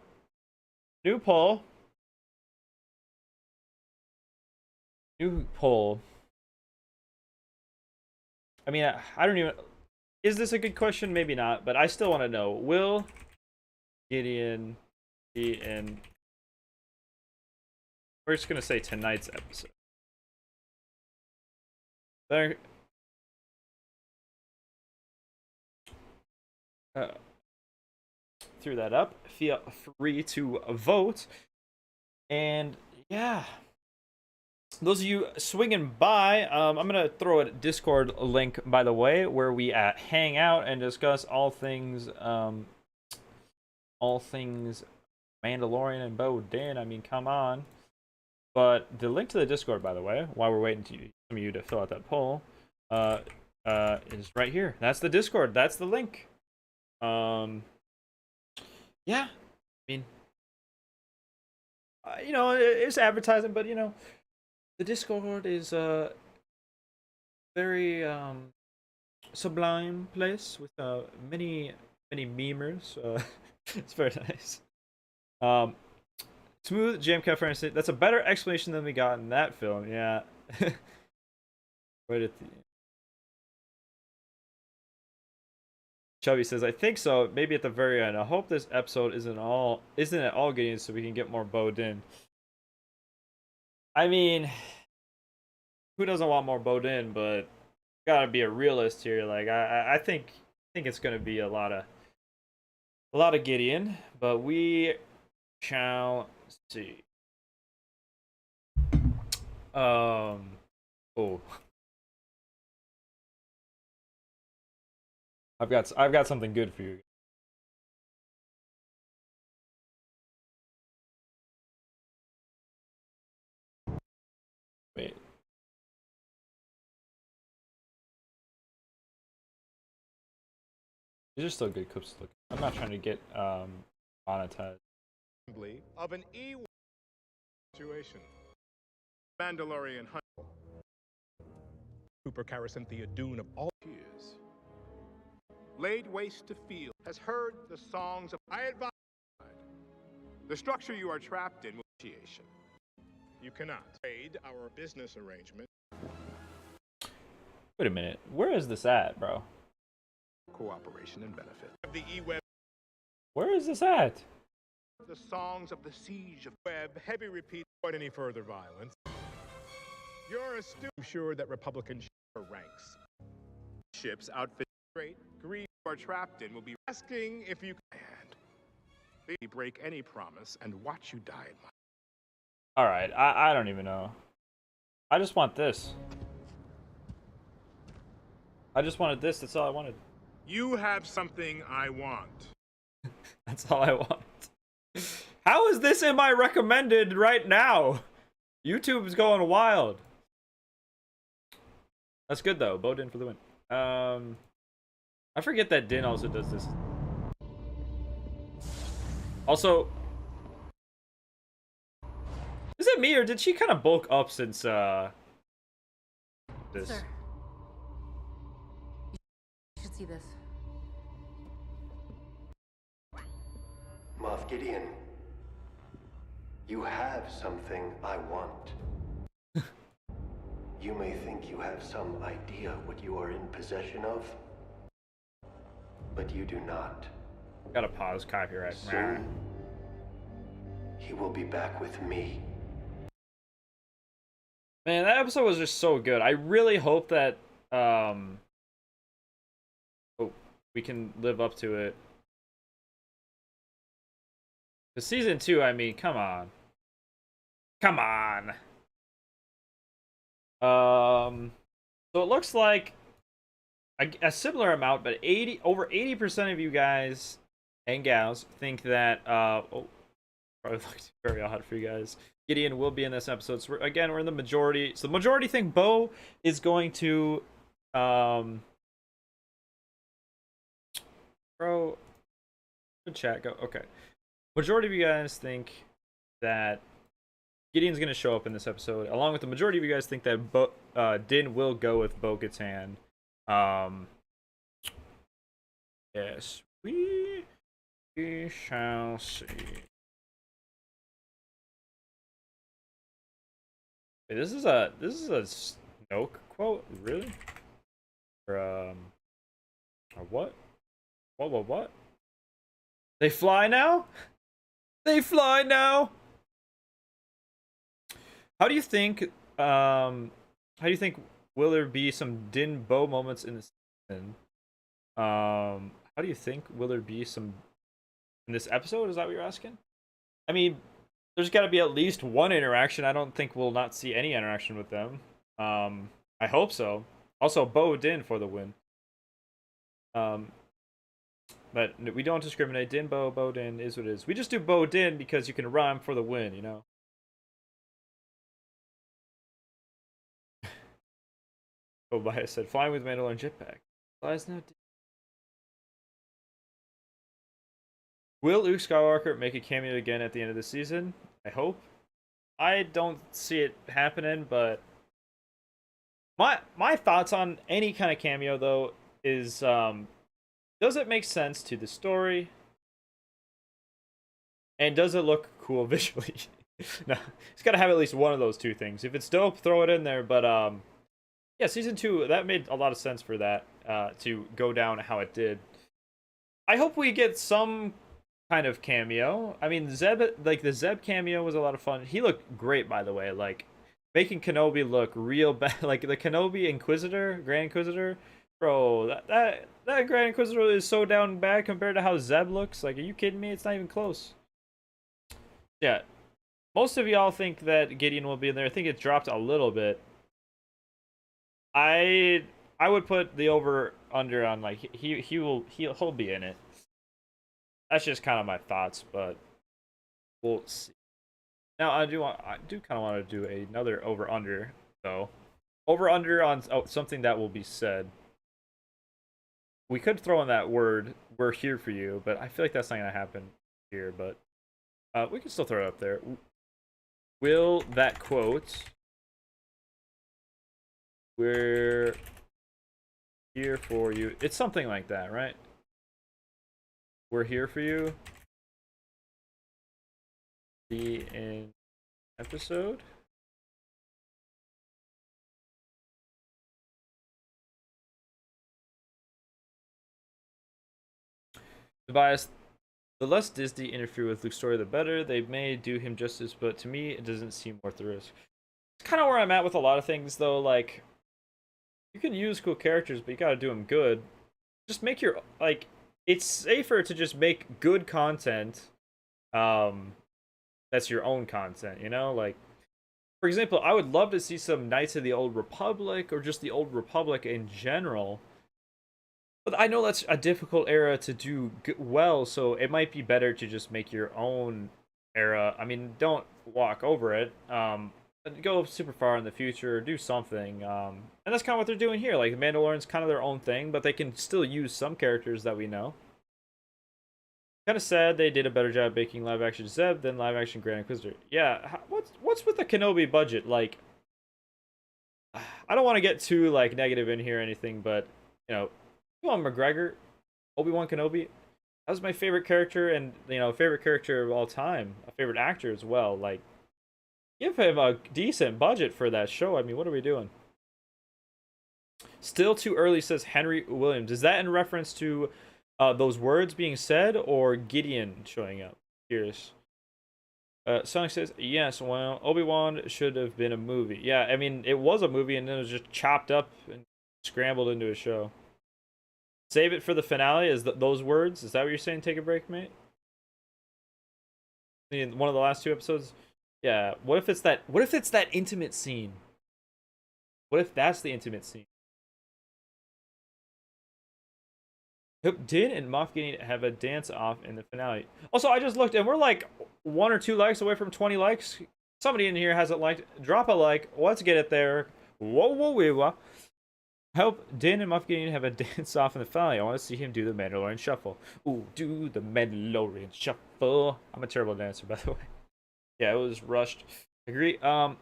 Speaker 2: new poll. New poll. I mean, I don't even. Is this a good question? Maybe not, but I still want to know. Will Gideon be in? We're just gonna say tonight's episode. There. Threw that up. Feel free to vote. And yeah, those of you swinging by, I'm gonna throw a Discord link, by the way, where we hang out and discuss all things Mandalorian and BoDin. I mean, come on. But the link to the Discord, by the way, while we're waiting to some of you to fill out that poll, is right here. That's the Discord. That's the link. Yeah, I mean, you know, it's advertising, but you know, the Discord is a very sublime place with many memers. It's very nice. Smooth jam cut for that's a better explanation than we got in that film. Yeah. Right at the Chubby says, I think so. Maybe at the very end. I hope this episode isn't at all getting so we can get more BoDin. I mean, who doesn't want more BoDin? But gotta be a realist here. Like I think it's gonna be a lot of Gideon, but we shall see. Oh. I've got something good for you. Wait. These are still good clips to look at. I'm not trying to get monetized.
Speaker 7: Of an situation. Mandalorian hunt. Cooper Caracynthia Dune of all years. Laid waste to field, has heard the songs of I advise. The structure you are trapped in will initiation. You cannot trade our business arrangement.
Speaker 2: Wait a minute. Where is this at, bro?
Speaker 7: Cooperation and benefit. Of the E-Web.
Speaker 2: Where is this at?
Speaker 7: The songs of the siege of web, heavy repeat, without any further violence. You're astute. I'm sure that Republican ranks. Ships outfit great greed you are trapped in will be asking if you can. They break any promise and watch you die in my.
Speaker 2: Alright, I don't even know. I just want this. I just wanted this, that's all I wanted.
Speaker 7: You have something I want.
Speaker 2: That's all I want. How is this in my recommended right now? YouTube's going wild. That's good though. BoDin for the win. I forget that Din also does this. Also, is it me or did she kind of bulk up since this?
Speaker 10: Sir, you should see this.
Speaker 1: Moff Gideon, you have something I want. You may think you have some idea what you are in possession of, but you do not.
Speaker 2: Gotta pause copyright.
Speaker 1: Soon, he will be back with me.
Speaker 2: Man, that episode was just so good. I really hope that we can live up to it. The season 2, I mean, come on. Come on. So it looks like a similar amount, but over 80% of you guys and gals think that probably looked very odd for you guys. Gideon will be in this episode. So we're in the majority. So the majority think Bo is going to bro, good chat go. Okay. Majority of you guys think that Gideon's going to show up in this episode, along with the majority of you guys think that Din will go with Bo-Katan. Yes, we shall see. Wait, this is a Snoke quote, really? Or what? What? They fly now? They fly now. How do you think will there be some Din Bo moments in this season? How do you think will there be some in this episode? Is that what you're asking? I mean, there's got to be at least one interaction. I don't think we'll not see any interaction with them. I hope so. Also, BoDin for the win. But we don't discriminate. Din Bo, BoDin is what it is. We just do BoDin because you can rhyme for the win, you know? Obaya said, flying with Mandalorian jetpack. Flies now. Will Luke Skywalker make a cameo again at the end of the season? I hope. I don't see it happening, but my thoughts on any kind of cameo though is does it make sense to the story? And does it look cool visually. No, it's got to have at least one of those two things. If it's dope, throw it in there. But yeah, season 2, that made a lot of sense for that to go down how it did. I hope we get some kind of cameo. I mean, Zeb, like the Zeb cameo was a lot of fun. He looked great, by the way. Like making Kenobi look real bad, like the Kenobi Inquisitor, Grand Inquisitor, bro. That Grand Inquisitor is so down bad compared to how Zeb looks. Like, are you kidding me? It's not even close. Yeah, most of y'all think that Gideon will be in there. I think it dropped a little bit. I would put the over under on like he'll be in it. That's just kind of my thoughts, but we'll see. Now I do kind of want to do another over under though. Over under on something that will be said. We could throw in that word "we're here for you," but I feel like that's not gonna happen here. But we can still throw it up there. Will that quote? We're here for you. It's something like that, right? We're here for you. Be in episode. Tobias, the less Disney interfere with Luke's story, the better. They may do him justice, but to me, it doesn't seem worth the risk. It's kind of where I'm at with a lot of things, though. Like, you can use cool characters, but you gotta do them good. Just make your, like, it's safer to just make good content. That's your own content, you know? Like, for example, I would love to see some Knights of the Old Republic, or just the Old Republic in general. But I know that's a difficult era to do well, so it might be better to just make your own era. I mean, don't walk over it. Go super far in the future, do something. And that's kind of what they're doing here. Like, the Mandalorian's kind of their own thing, but they can still use some characters that we know. Kind of sad they did a better job making live-action Zeb than live-action Grand Inquisitor. Yeah, what's with the Kenobi budget? Like, I don't want to get too, like, negative in here or anything, but, you know, Ewan McGregor, ObiWan Kenobi, that was my favorite character, and, you know, favorite character of all time. A favorite actor as well. Like, give him a decent budget for that show. I mean, what are we doing? Still too early, says Henry Williams. Is that in reference to those words being said, or Gideon showing up? Curious. Sonic says, yes, well, Obi-Wan should have been a movie. Yeah, I mean, it was a movie, and then it was just chopped up and scrambled into a show. Save it for the finale, is those words? Is that what you're saying? Take a break, mate? In one of the last 2 episodes? Yeah, what if it's that intimate scene? What if that's the intimate scene? Hope Din and Moff Gideon have a dance-off in the finale. Also, I just looked, and we're like 1 or 2 likes away from 20 likes. Somebody in here hasn't liked. Drop a like. Let's get it there. Whoa. Hope Din and Moff Gideon have a dance-off in the finale. I want to see him do the Mandalorian shuffle. Ooh, do the Mandalorian shuffle. I'm a terrible dancer, by the way. Yeah, it was rushed. Agree. Well,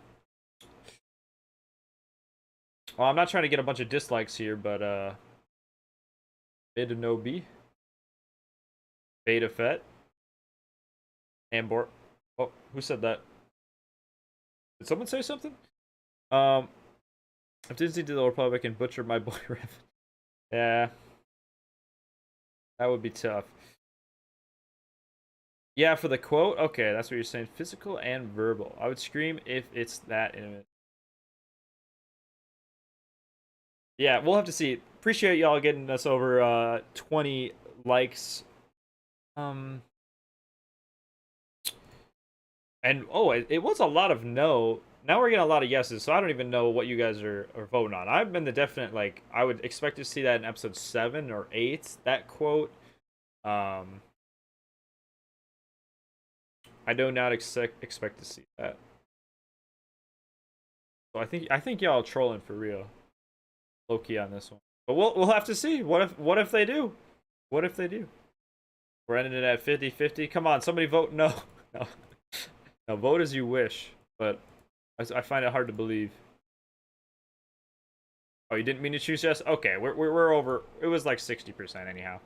Speaker 2: I'm not trying to get a bunch of dislikes here, but Beta Nobi, Beta Fett, Ambor. Oh, who said that? Did someone say something? If Disney did the Republic and butcher my boy Revan. Yeah, that would be tough. Yeah, for the quote? Okay, that's what you're saying. Physical and verbal. I would scream if it's that intimate. Yeah, we'll have to see. Appreciate y'all getting us over 20 likes. And oh, it was a lot of no. Now we're getting a lot of yeses, so I don't even know what you guys are voting on. I've been the definite, like, I would expect to see that in episode 7 or 8, that quote. I do not expect to see that. So I think y'all are trolling for real. Low key on this one. But we'll have to see. What if they do? What if they do? We're ending it at 50-50. Come on, somebody vote no. No, vote as you wish. But I find it hard to believe. Oh, you didn't mean to choose yes? Okay, we're over. It was like 60% anyhow.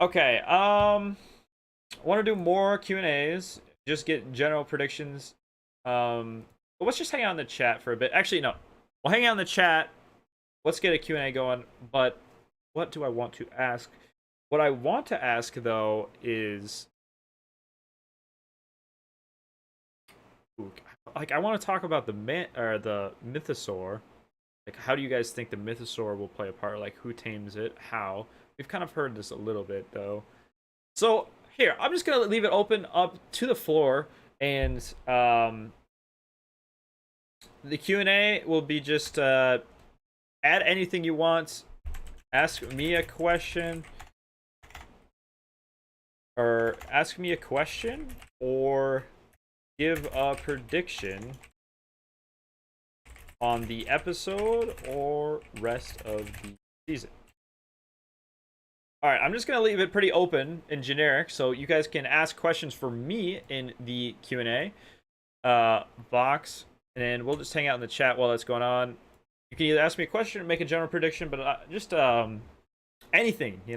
Speaker 2: Okay, want to do more Q&As. just get general predictions. But let's just hang out in the chat for a bit. Actually, no. We'll hang out in the chat. Let's get a Q&A going. But what do I want to ask? What I want to ask, though, is... like, I want to talk about the mythosaur. Like, how do you guys think the mythosaur will play a part? Like, who tames it? How? We've kind of heard this a little bit, though. So, here, I'm just going to leave it open up to the floor. And the Q&A will be just add anything you want. Ask me a question. Or ask me a question. Or give a prediction on the episode or rest of the season. Alright, I'm just going to leave it pretty open and generic, so you guys can ask questions for me in the Q&A box, and then we'll just hang out in the chat while that's going on. You can either ask me a question or make a general prediction, but just anything, you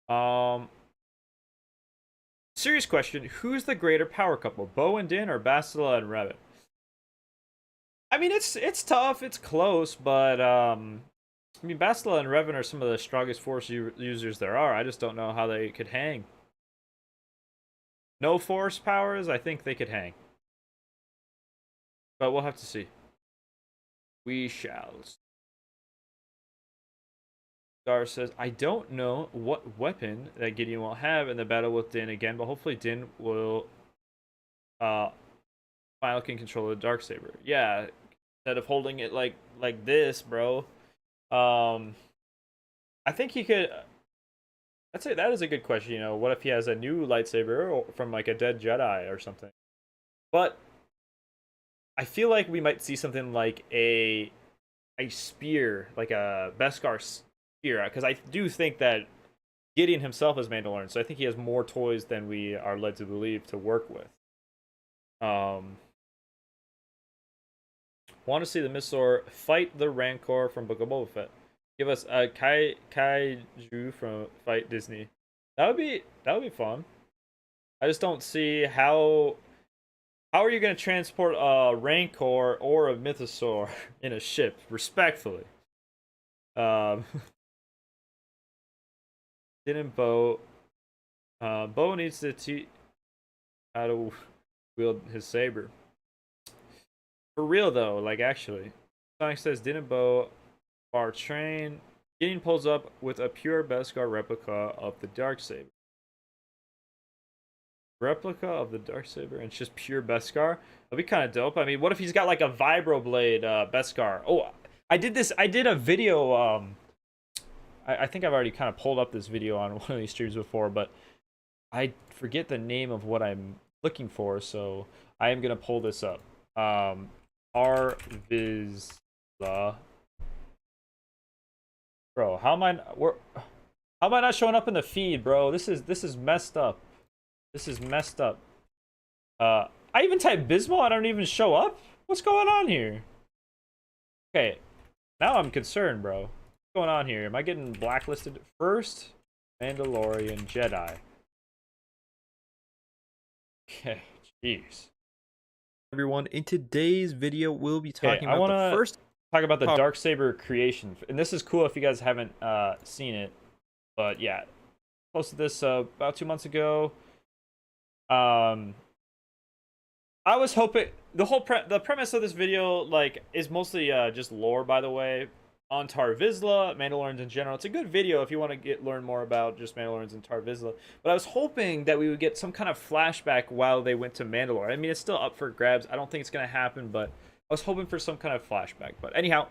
Speaker 2: know? Serious question, who's the greater power couple, Bo and Din or Bastila and Rabbit? I mean, it's tough, it's close, but I mean, Bastila and Revan are some of the strongest force users there are. I just don't know how they could hang. No force powers, I think they could hang. But we'll have to see. We shall. Dar says, I don't know what weapon that Gideon will have in the battle with Din again, but hopefully Din will finally can control the Darksaber. Yeah, instead of holding it like this, bro. I think he could. I'd say that is a good question. You know, what if he has a new lightsaber from like a dead Jedi or something? But I feel like we might see something like a spear, like a Beskar spear, because I do think that Gideon himself is Mandalorian, so I think he has more toys than we are led to believe to work with. Want to see the Mythosaur fight the Rancor from Book of Boba Fett? Give us a Kaiju from Fight Disney. That would be fun. I just don't see how are you going to transport a Rancor or a Mythosaur in a ship respectfully. Didn't Bo needs to teach how to wield his saber. For real though, like actually. Sonic says, didn't Bo bar train? Gideon pulls up with a pure Beskar replica of the Darksaber. Replica of the Darksaber and it's just pure Beskar? That'd be kind of dope. I mean, what if he's got like a Vibroblade Beskar? Oh, I did a video, I think I've already kind of pulled up this video on one of these streams before, but I forget the name of what I'm looking for, so I am going to pull this up. Arvizla. Bro, how am I not showing up in the feed, bro? This is messed up. This is messed up. I even type Bismo, I don't even show up? What's going on here? Okay, now I'm concerned, bro. What's going on here? Am I getting blacklisted? First Mandalorian Jedi. Okay, jeez. Everyone, in today's video, we'll be talking about the Darksaber creation. And this is cool if you guys haven't seen it. But yeah, posted this about 2 months ago. I was hoping the premise of this video like is mostly just lore, by the way, on Tar Vizsla, Mandalorians in general. It's a good video if you want to learn more about just Mandalorians and Tar Vizsla. But I was hoping that we would get some kind of flashback while they went to Mandalore. I mean, it's still up for grabs. I don't think it's gonna happen, but I was hoping for some kind of flashback. But anyhow,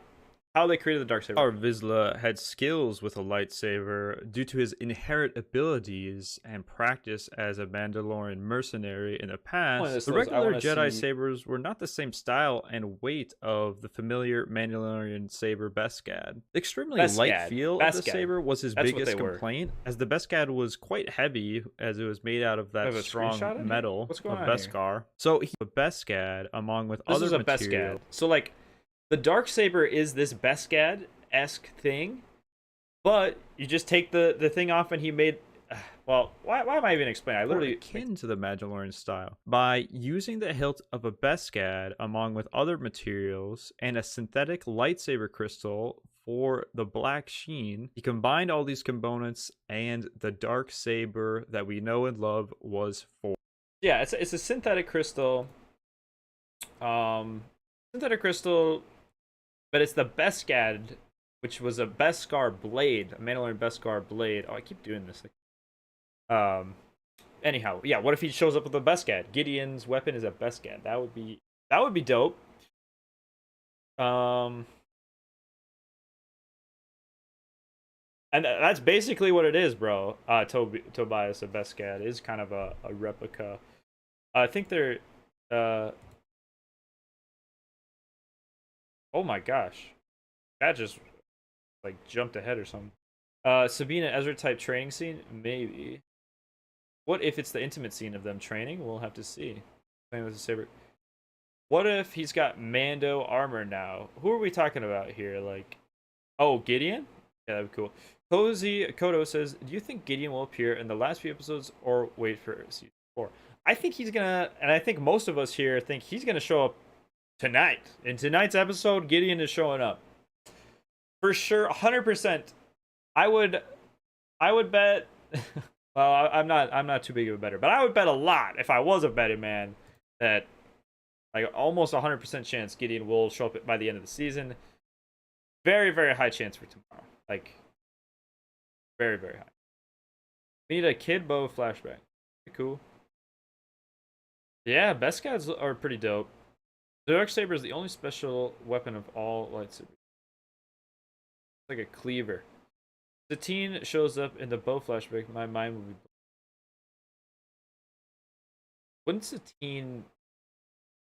Speaker 2: how they created the Darksaber. Tar Vizsla had skills with a lightsaber due to his inherent abilities and practice as a Mandalorian mercenary in the past. The regular Jedi sabers were not the same style and weight of the familiar Mandalorian saber Beskar. The extremely light feel of the saber was his biggest complaint, as the Beskar was quite heavy as it was made out of that strong metal of Beskar. So he a Beskar along with other material. So like the Darksaber is this Beskar-esque thing, but you just take the thing off and he made... well, Well, why am I even explaining? I literally akin to the Mandalorian style by using the hilt of a Beskad along with other materials and a synthetic lightsaber crystal for the black sheen. He combined all these components, and the dark saber that we know and love was forged. Yeah, it's a synthetic crystal. Synthetic crystal, but it's the Beskad, which was a Beskar blade, a Mandalorian Beskar blade. Oh, I keep doing this. Anyhow, yeah, what if he shows up with a Beskad? Gideon's weapon is a Beskad. That would be dope. And that's basically what it is, bro. Tobias, a Beskad is kind of a replica. I think they're oh my gosh. That just like jumped ahead or something. Sabine and Ezra type training scene? Maybe. What if it's the intimate scene of them training? We'll have to see. Playing with a saber. What if he's got Mando armor now? Who are we talking about here? Like, oh, Gideon? Yeah, that'd be cool. Cozy Kodo says, do you think Gideon will appear in the last few episodes or wait for season 4? I think he's gonna, and I think most of us here think he's gonna show up tonight. In tonight's episode, Gideon is showing up. For sure, 100%. I would bet. Well, I'm not too big of a better, but I would bet a lot if I was a betting man that like almost 100% chance Gideon will show up by the end of the season. Very, very high chance for tomorrow. Like very, very high. We need a Kid Bo flashback. Pretty cool. Yeah, Beskads are pretty dope. The dark saber is the only special weapon of all lightsabers. It's like a cleaver. Satine shows up in the Bo flashback. My mind would be. Wouldn't Satine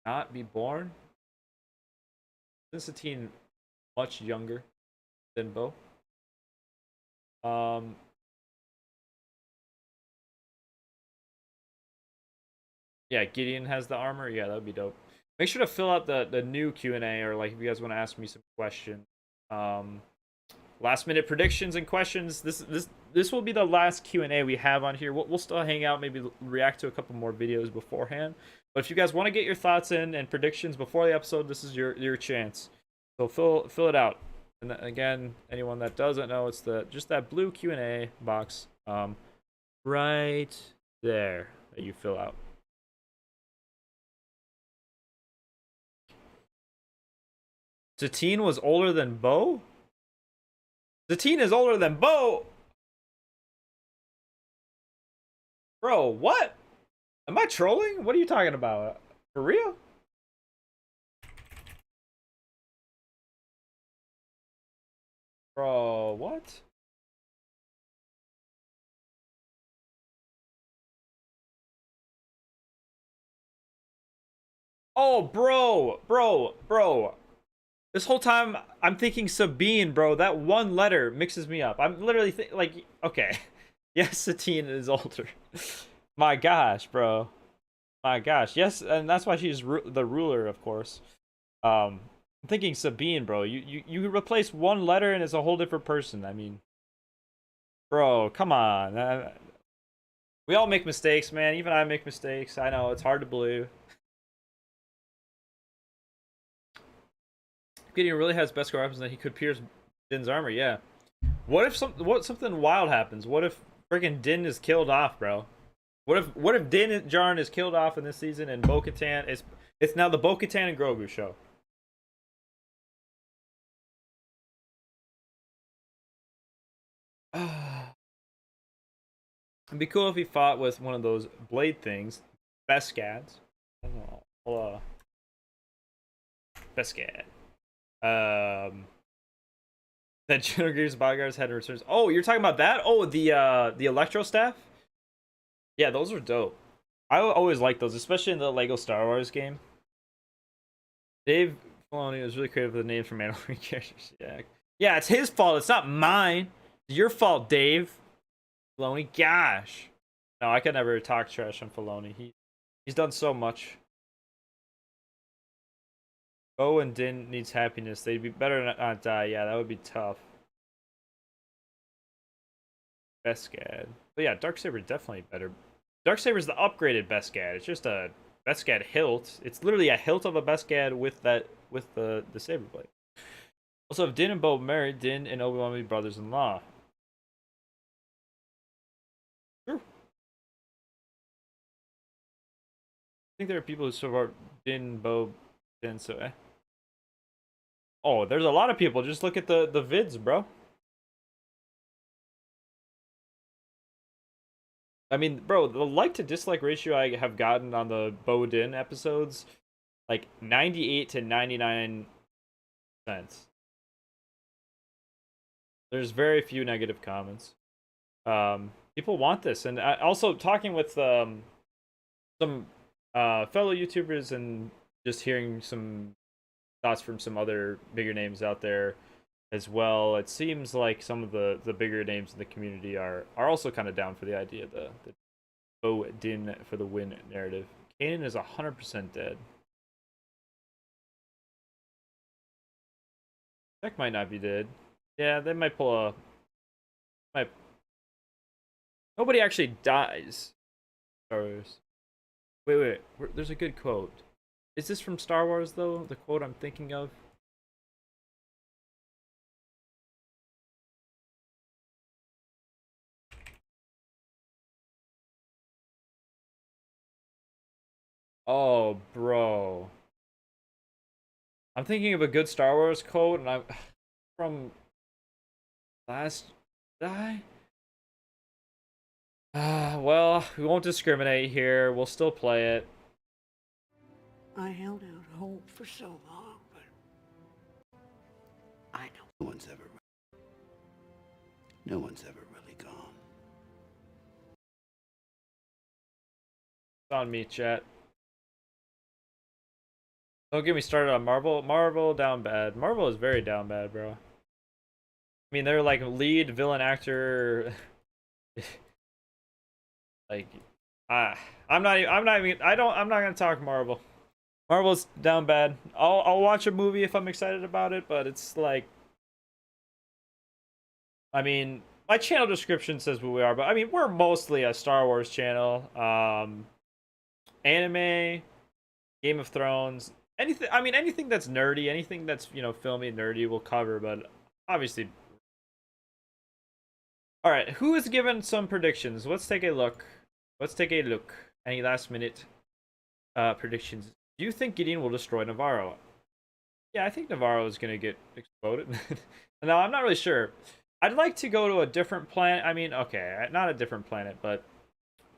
Speaker 2: not be born? Isn't Satine much younger than Bo? Yeah, Gideon has the armor. Yeah, that would be dope. Make sure to fill out the new Q&A, or like if you guys want to ask me some questions. Last minute predictions and questions. This will be the last Q&A we have on here. We'll still hang out, maybe react to a couple more videos beforehand. But if you guys want to get your thoughts in and predictions before the episode, this is your chance. So fill it out. And again, anyone that doesn't know, it's just that blue Q&A box right there that you fill out. Satine was older than Bo? Satine is older than Bo? Bro, what? Am I trolling? What are you talking about? For real? Bro, what? Oh, bro. This whole time, I'm thinking Sabine, bro. That one letter mixes me up. I'm literally like, okay. Yes, Satine is older. My gosh, bro. My gosh. Yes, and that's why she's the ruler, of course. I'm thinking Sabine, bro. You replace one letter and it's a whole different person. I mean, bro, come on. We all make mistakes, man. Even I make mistakes. I know, it's hard to believe. Gideon really has Beskar weapons that he could pierce Din's armor. Yeah. What if something wild happens? What if freaking Din is killed off, bro? What if Din Djarin is killed off in this season and Bo-Katan it's now the Bo-Katan and Grogu show. It'd be cool if he fought with one of those blade things, Beskads. Beskad. That General Gears bodyguards had returns. Oh, you're talking about that? Oh, the Electro Staff? Yeah, those are dope. I always like those, especially in the Lego Star Wars game. Dave Filoni was really creative with the names for Mandalorian characters. Yeah, it's his fault. It's not mine. It's your fault, Dave Filoni. Gosh. No, I could never talk trash on Filoni. He's done so much. Bo and Din needs happiness. They'd be better not die. Yeah, that would be tough. Beskad. But yeah, Darksaber definitely better. Darksaber's the upgraded Beskad. It's just a Beskad hilt. It's literally a hilt of a Beskad with the saber blade. Also, if Din and Bo married, Din and Obi-Wan would be brothers-in-law. True. I think there are people who support Din, Bo, Din, so Oh, there's a lot of people. Just look at the vids, bro. I mean, bro, the like to dislike ratio I have gotten on the BoDin episodes, like 98 to 99 cents. There's very few negative comments. People want this, and also talking with some fellow YouTubers and just hearing some thoughts from some other bigger names out there as well. It seems like some of the bigger names in the community are also kind of down for the idea of the BoDin for the win narrative. Kanan is 100% dead. Tech might not be dead. Yeah, they might pull a... Nobody actually dies. Star Wars. Wait. There's a good quote. Is this from Star Wars, though? The quote I'm thinking of? Oh, bro. I'm thinking of a good Star Wars quote, and I'm from Last Die? Well, we won't discriminate here. We'll still play it.
Speaker 10: I held out hope for so long, but I know
Speaker 8: No one's ever really gone.
Speaker 2: It's on me, chat. Don't get me started on Marvel. Marvel down bad. Marvel is very down bad, bro. I mean, they're like lead villain actor. Like, I'm not gonna talk Marvel. Marvel's down bad. I'll watch a movie if I'm excited about it, but it's like, I mean, my channel description says what we are, but I mean, we're mostly a Star Wars channel. Anime, Game of Thrones, anything that's nerdy, anything that's, you know, filmy, nerdy, we'll cover, but obviously. All right, who has given some predictions? Let's take a look. Any last minute predictions? Do you think Gideon will destroy Navarro? Yeah, I think Navarro is gonna get exploded. No, I'm not really sure. I'd like to go to a different planet. I mean, okay, not a different planet, but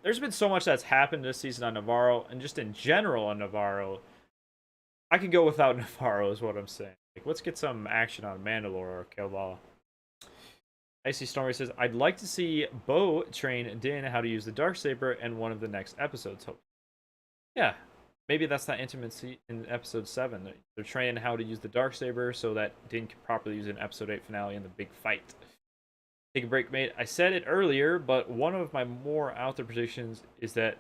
Speaker 2: there's been so much that's happened this season on Navarro, and just in general on Navarro. I could go without Navarro, is what I'm saying. Like, let's get some action on Mandalore or Kalevala. Icy Stormy says, I'd like to see Bo train Din how to use the Darksaber in one of the next episodes. Yeah, maybe that's that intimacy in episode 7. They're training how to use the Darksaber so that Din can properly use it in episode 8 finale in the big fight. Take a break, mate. I said it earlier, but one of my more out there predictions is that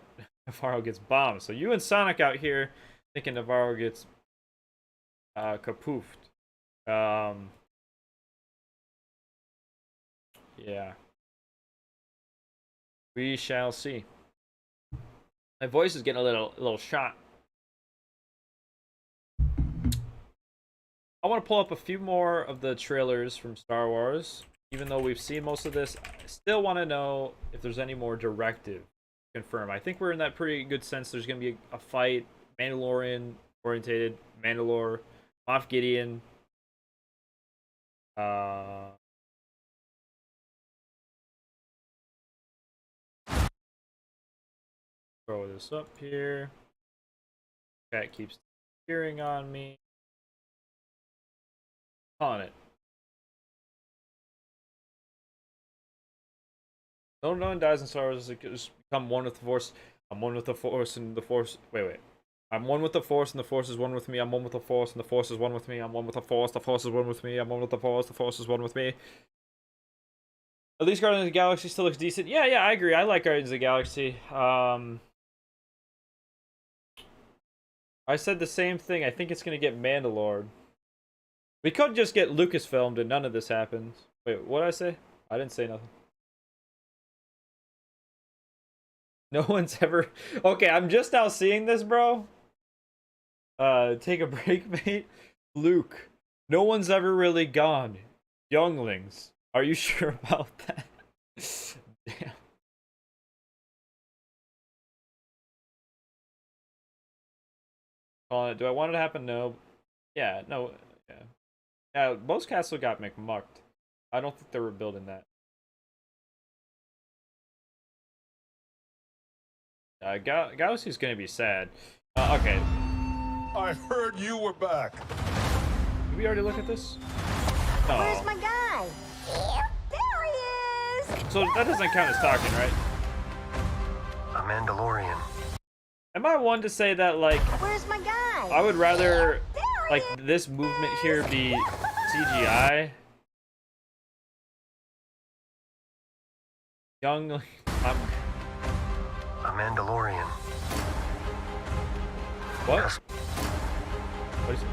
Speaker 2: Navarro gets bombed. So you and Sonic out here thinking Navarro gets kapoofed. Yeah. We shall see. My voice is getting a little shot. I want to pull up a few more of the trailers from Star Wars. Even though we've seen most of this, I still want to know if there's any more directive confirmed. I think we're in that pretty good sense. There's going to be a fight, Mandalorian orientated, Mandalore, Moff Gideon. Throw this up here. Cat keeps appearing on me. On it. No one dies in Star Wars. Just become one with the Force. I'm one with the Force, and the Force. Wait. I'm one with the Force, and the Force is one with me. I'm one with the Force, and the Force is one with me. I'm one with the Force. The Force is one with me. I'm one with the Force. The Force is one with me. At least Guardians of the Galaxy still looks decent. Yeah, I agree. I like Guardians of the Galaxy. I said the same thing. I think it's gonna get Mandalore. We could just get Lucasfilmed and none of this happens. Wait, what did I say? I didn't say nothing. No one's ever. Okay, I'm just now seeing this, bro. Take a break, mate. Luke. No one's ever really gone. Younglings. Are you sure about that? Damn. Do I want it to happen? No. Yeah, no. Yeah. Yeah, most castle got McMucked. I don't think they were building that. Galaxy's gonna be sad. Okay.
Speaker 7: I heard you were back.
Speaker 2: Did we already look at this?
Speaker 3: Where's
Speaker 2: No.
Speaker 3: my guy? There he is!
Speaker 2: So that doesn't count as talking, right?
Speaker 1: A Mandalorian.
Speaker 2: Am I one to say that, like,
Speaker 3: Where's my guy?
Speaker 2: I would rather,
Speaker 3: There
Speaker 2: like,
Speaker 3: he is!
Speaker 2: this movement here be CGI? Young,
Speaker 1: A Mandalorian.
Speaker 2: what? What is it?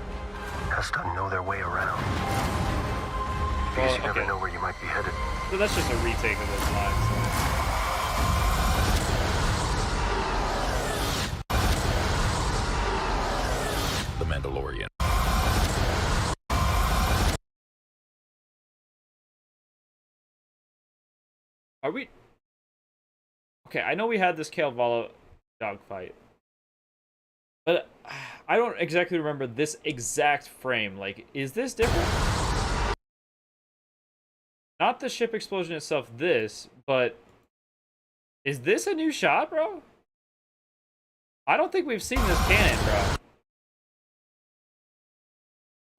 Speaker 1: Has to know their way around.
Speaker 2: Well,
Speaker 1: Because you never
Speaker 2: okay.
Speaker 1: know where you might be headed.
Speaker 2: So that's just a retake of those lines.
Speaker 6: The Mandalorian.
Speaker 2: Are we? Okay, I know we had this Kalevala dogfight, but I don't exactly remember this exact frame. Like, is this different? Not the ship explosion itself, but is this a new shot, bro? I don't think we've seen this cannon, bro.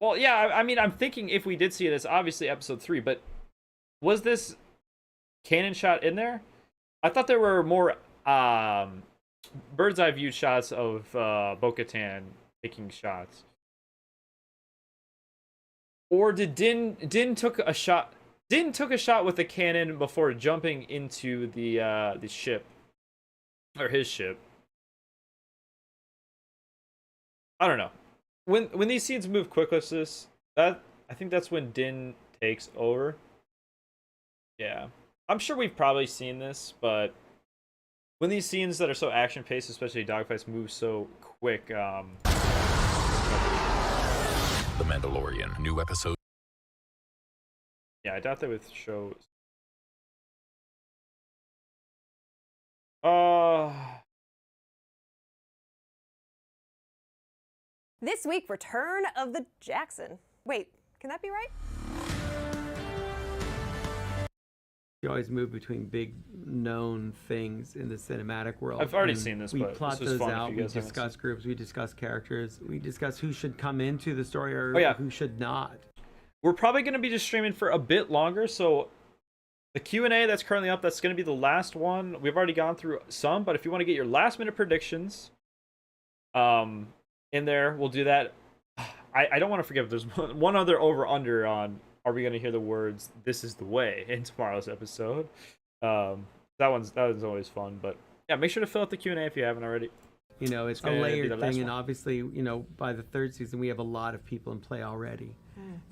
Speaker 2: Well, yeah, I mean, I'm thinking if we did see this, obviously episode 3, but was this cannon shot in there? I thought there were more bird's eye view shots of Bo-Katan taking shots. Or did Din took a shot? Din took a shot with the cannon before jumping into the ship, or his ship. I don't know. When these scenes move quick like this, I think that's when Din takes over. Yeah. I'm sure we've probably seen this, but when these scenes that are so action-paced, especially dogfights, move so quick,
Speaker 6: The Mandalorian. New episode.
Speaker 2: yeah, I doubt they would show.
Speaker 11: This week, Return of the Jackson. Wait, can that be right?
Speaker 12: You always move between big known things in the cinematic world.
Speaker 2: I've already
Speaker 12: and
Speaker 2: seen this,
Speaker 12: we
Speaker 2: but
Speaker 12: plot
Speaker 2: this was
Speaker 12: those
Speaker 2: fun if
Speaker 12: out.
Speaker 2: you
Speaker 12: We
Speaker 2: guys haven't
Speaker 12: discuss groups. We discuss characters. We discuss who should come into the story or
Speaker 2: Oh, yeah.
Speaker 12: who should not.
Speaker 2: We're probably going to be just streaming for a bit longer, so the Q&A that's currently up, that's going to be the last one. We've already gone through some, but if you want to get your last-minute predictions in there, we'll do that. I don't want to forget, there's one other over-under on are we going to hear the words, "This is the way," in tomorrow's episode. That one's always fun, but yeah, make sure to fill out the Q&A if you haven't already.
Speaker 12: You know, it's a
Speaker 2: gonna be
Speaker 12: layered
Speaker 2: the last
Speaker 12: thing, and
Speaker 2: one.
Speaker 12: obviously, you know, by the third season, we have a lot of people in play already,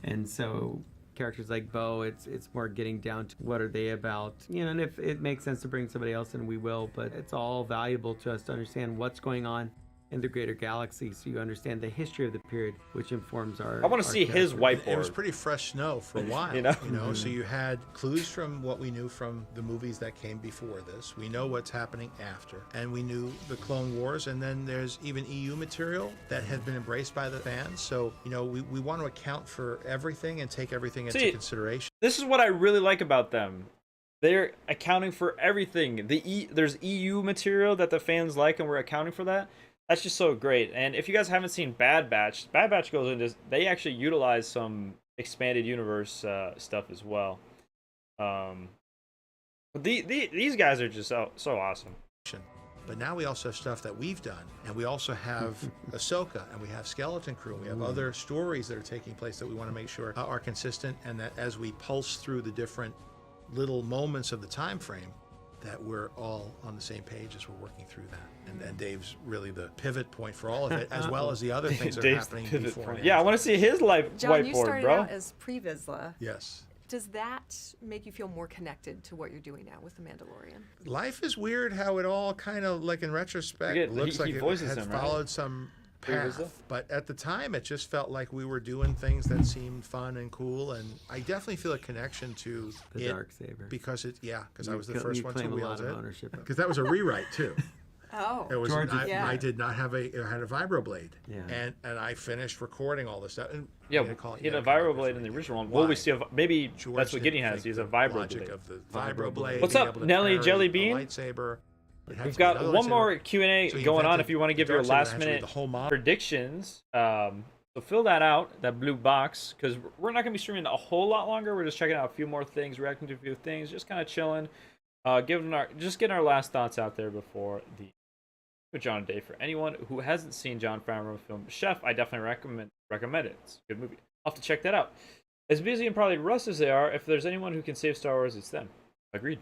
Speaker 12: and so characters like Bo, it's more getting down to what are they about, you know, and if it makes sense to bring somebody else in, we will, but it's all valuable to us to understand what's going on in the greater galaxy, so you understand the history of the period, which informs our.
Speaker 2: I want to see his whiteboard.
Speaker 13: It was pretty fresh snow for a while,
Speaker 2: You know?
Speaker 13: So you had clues from what we knew from the movies that came before this. We know what's happening after, and we knew the Clone Wars, and then there's even EU material that has been embraced by the fans. So, you know, we want to account for everything and take everything into consideration.
Speaker 2: This is what I really like about them. They're accounting for everything. There's EU material that the fans like, and we're accounting for that. That's just so great. And if you guys haven't seen Bad Batch goes into, they actually utilize some expanded universe stuff as well. But these guys are just so awesome.
Speaker 13: But now we also have stuff that we've done, and we also have Ahsoka, and we have Skeleton Crew, and we have other stories that are taking place that we want to make sure are consistent, and that as we pulse through the different little moments of the time frame, that we're all on the same page as we're working through that. And Dave's really the pivot point for all of it, as well as the other things that are
Speaker 2: Dave's
Speaker 13: happening
Speaker 2: pivot
Speaker 13: before.
Speaker 2: point. Yeah, I want to see his
Speaker 11: John, you
Speaker 2: whiteboard,
Speaker 11: started
Speaker 2: bro.
Speaker 11: out as Pre-Vizsla.
Speaker 13: Yes.
Speaker 11: Does that make you feel more connected to what you're doing now with The Mandalorian?
Speaker 13: Life is weird how it all kind of, like in retrospect, looks like it had followed some path. But at the time, it just felt like we were doing things that seemed fun and cool. And I definitely feel a connection to
Speaker 12: the
Speaker 13: it
Speaker 12: Darksaber.
Speaker 13: because I was the first one to wield it. Because
Speaker 12: that
Speaker 13: was a rewrite, too.
Speaker 11: Oh,
Speaker 13: It was.
Speaker 12: George,
Speaker 13: I did not have I had a vibroblade.
Speaker 12: Yeah.
Speaker 13: And I finished recording all this stuff. And
Speaker 2: Yeah, he had a vibroblade in the original one. Well, we see maybe
Speaker 13: George
Speaker 2: that's what Gideon has. He's a vibroblade.
Speaker 13: Logic of the vibroblade.
Speaker 2: What's
Speaker 13: being
Speaker 2: up,
Speaker 13: able to
Speaker 2: Nelly
Speaker 13: parry
Speaker 2: Jelly
Speaker 13: a
Speaker 2: Bean?
Speaker 13: lightsaber. It had
Speaker 2: We've
Speaker 13: to be
Speaker 2: got
Speaker 13: another
Speaker 2: one
Speaker 13: lightsaber.
Speaker 2: more Q&A
Speaker 13: So he
Speaker 2: going on
Speaker 13: invented
Speaker 2: if you want to
Speaker 13: the
Speaker 2: give your
Speaker 13: Darksaber
Speaker 2: last
Speaker 13: that had to be
Speaker 2: minute
Speaker 13: the whole model.
Speaker 2: predictions. So fill that out, that blue box, because we're not going to be streaming a whole lot longer. We're just checking out a few more things, reacting to a few things, just kind of chilling, getting our last thoughts out there before the John Day. For anyone who hasn't seen John Favreau's film Chef, I definitely recommend it. It's a good movie. I'll have to check that out. As busy and probably rust as they are, if there's anyone who can save Star Wars, it's them. Agreed.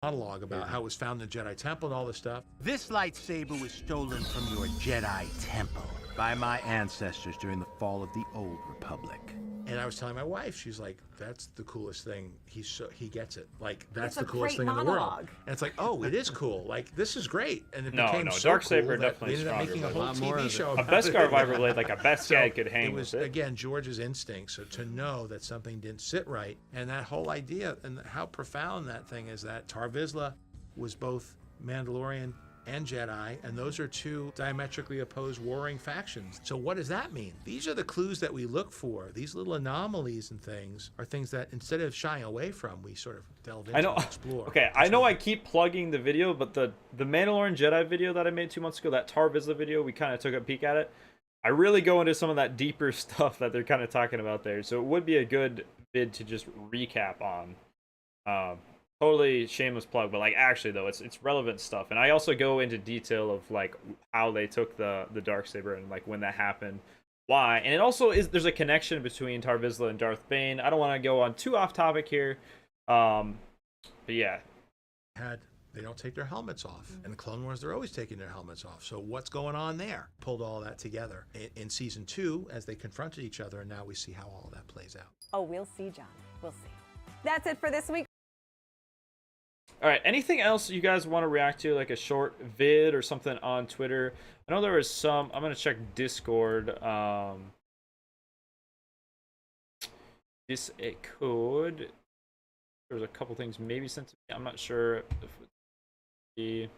Speaker 13: Monologue about how it was found in the Jedi Temple and all this stuff.
Speaker 14: This lightsaber was stolen from your Jedi Temple by my ancestors during the fall of the Old Republic.
Speaker 13: And I was telling my wife, she's like, "That's the coolest thing." He gets it. Like
Speaker 11: It's
Speaker 13: that's
Speaker 11: a
Speaker 13: the coolest
Speaker 11: great
Speaker 13: thing in the world.
Speaker 11: monologue.
Speaker 13: And it's like, oh, it is cool. Like this is great. And it became so
Speaker 2: Darksaber
Speaker 13: cool that
Speaker 2: definitely
Speaker 13: they ended up
Speaker 2: stronger,
Speaker 13: making a
Speaker 2: but
Speaker 13: whole
Speaker 2: a lot more
Speaker 13: TV
Speaker 2: of
Speaker 13: show.
Speaker 2: it.
Speaker 13: About
Speaker 2: A Beskar
Speaker 13: it.
Speaker 2: vibroblade, like a Beskar could hang
Speaker 13: It was
Speaker 2: with it.
Speaker 13: again George's instinct. So to know that something didn't sit right, and that whole idea, and how profound that thing is, that Tar Vizsla was both Mandalorian and Jedi, and those are two diametrically opposed warring factions. So what does that mean? These are the clues that we look for. These little anomalies and things are things that instead of shying away from, we sort of delve into and explore.
Speaker 2: Okay, I know I keep plugging the video, but the Mandalorian Jedi video that I made 2 months ago, that Tar Vizsla video, we kind of took a peek at it. I really go into some of that deeper stuff that they're kind of talking about there, so it would be a good vid to just recap on. Totally shameless plug, but like actually though, it's relevant stuff, and I also go into detail of like how they took the Darksaber and like when that happened, why, and it also is there's a connection between Tar Vizsla and Darth Bane. I don't want to go on too off topic here, but yeah.
Speaker 13: They don't take their helmets off. In the Clone Wars, they're always taking their helmets off. So what's going on there? Pulled all that together in season 2 as they confronted each other, and now we see how all that plays out.
Speaker 11: Oh, we'll see, John. We'll see. That's it for this week.
Speaker 2: All right, anything else you guys want to react to, like a short vid or something on Twitter? I know there was some. I'm going to check Discord. It could. There's a couple things maybe sent to me. I'm not sure if it would be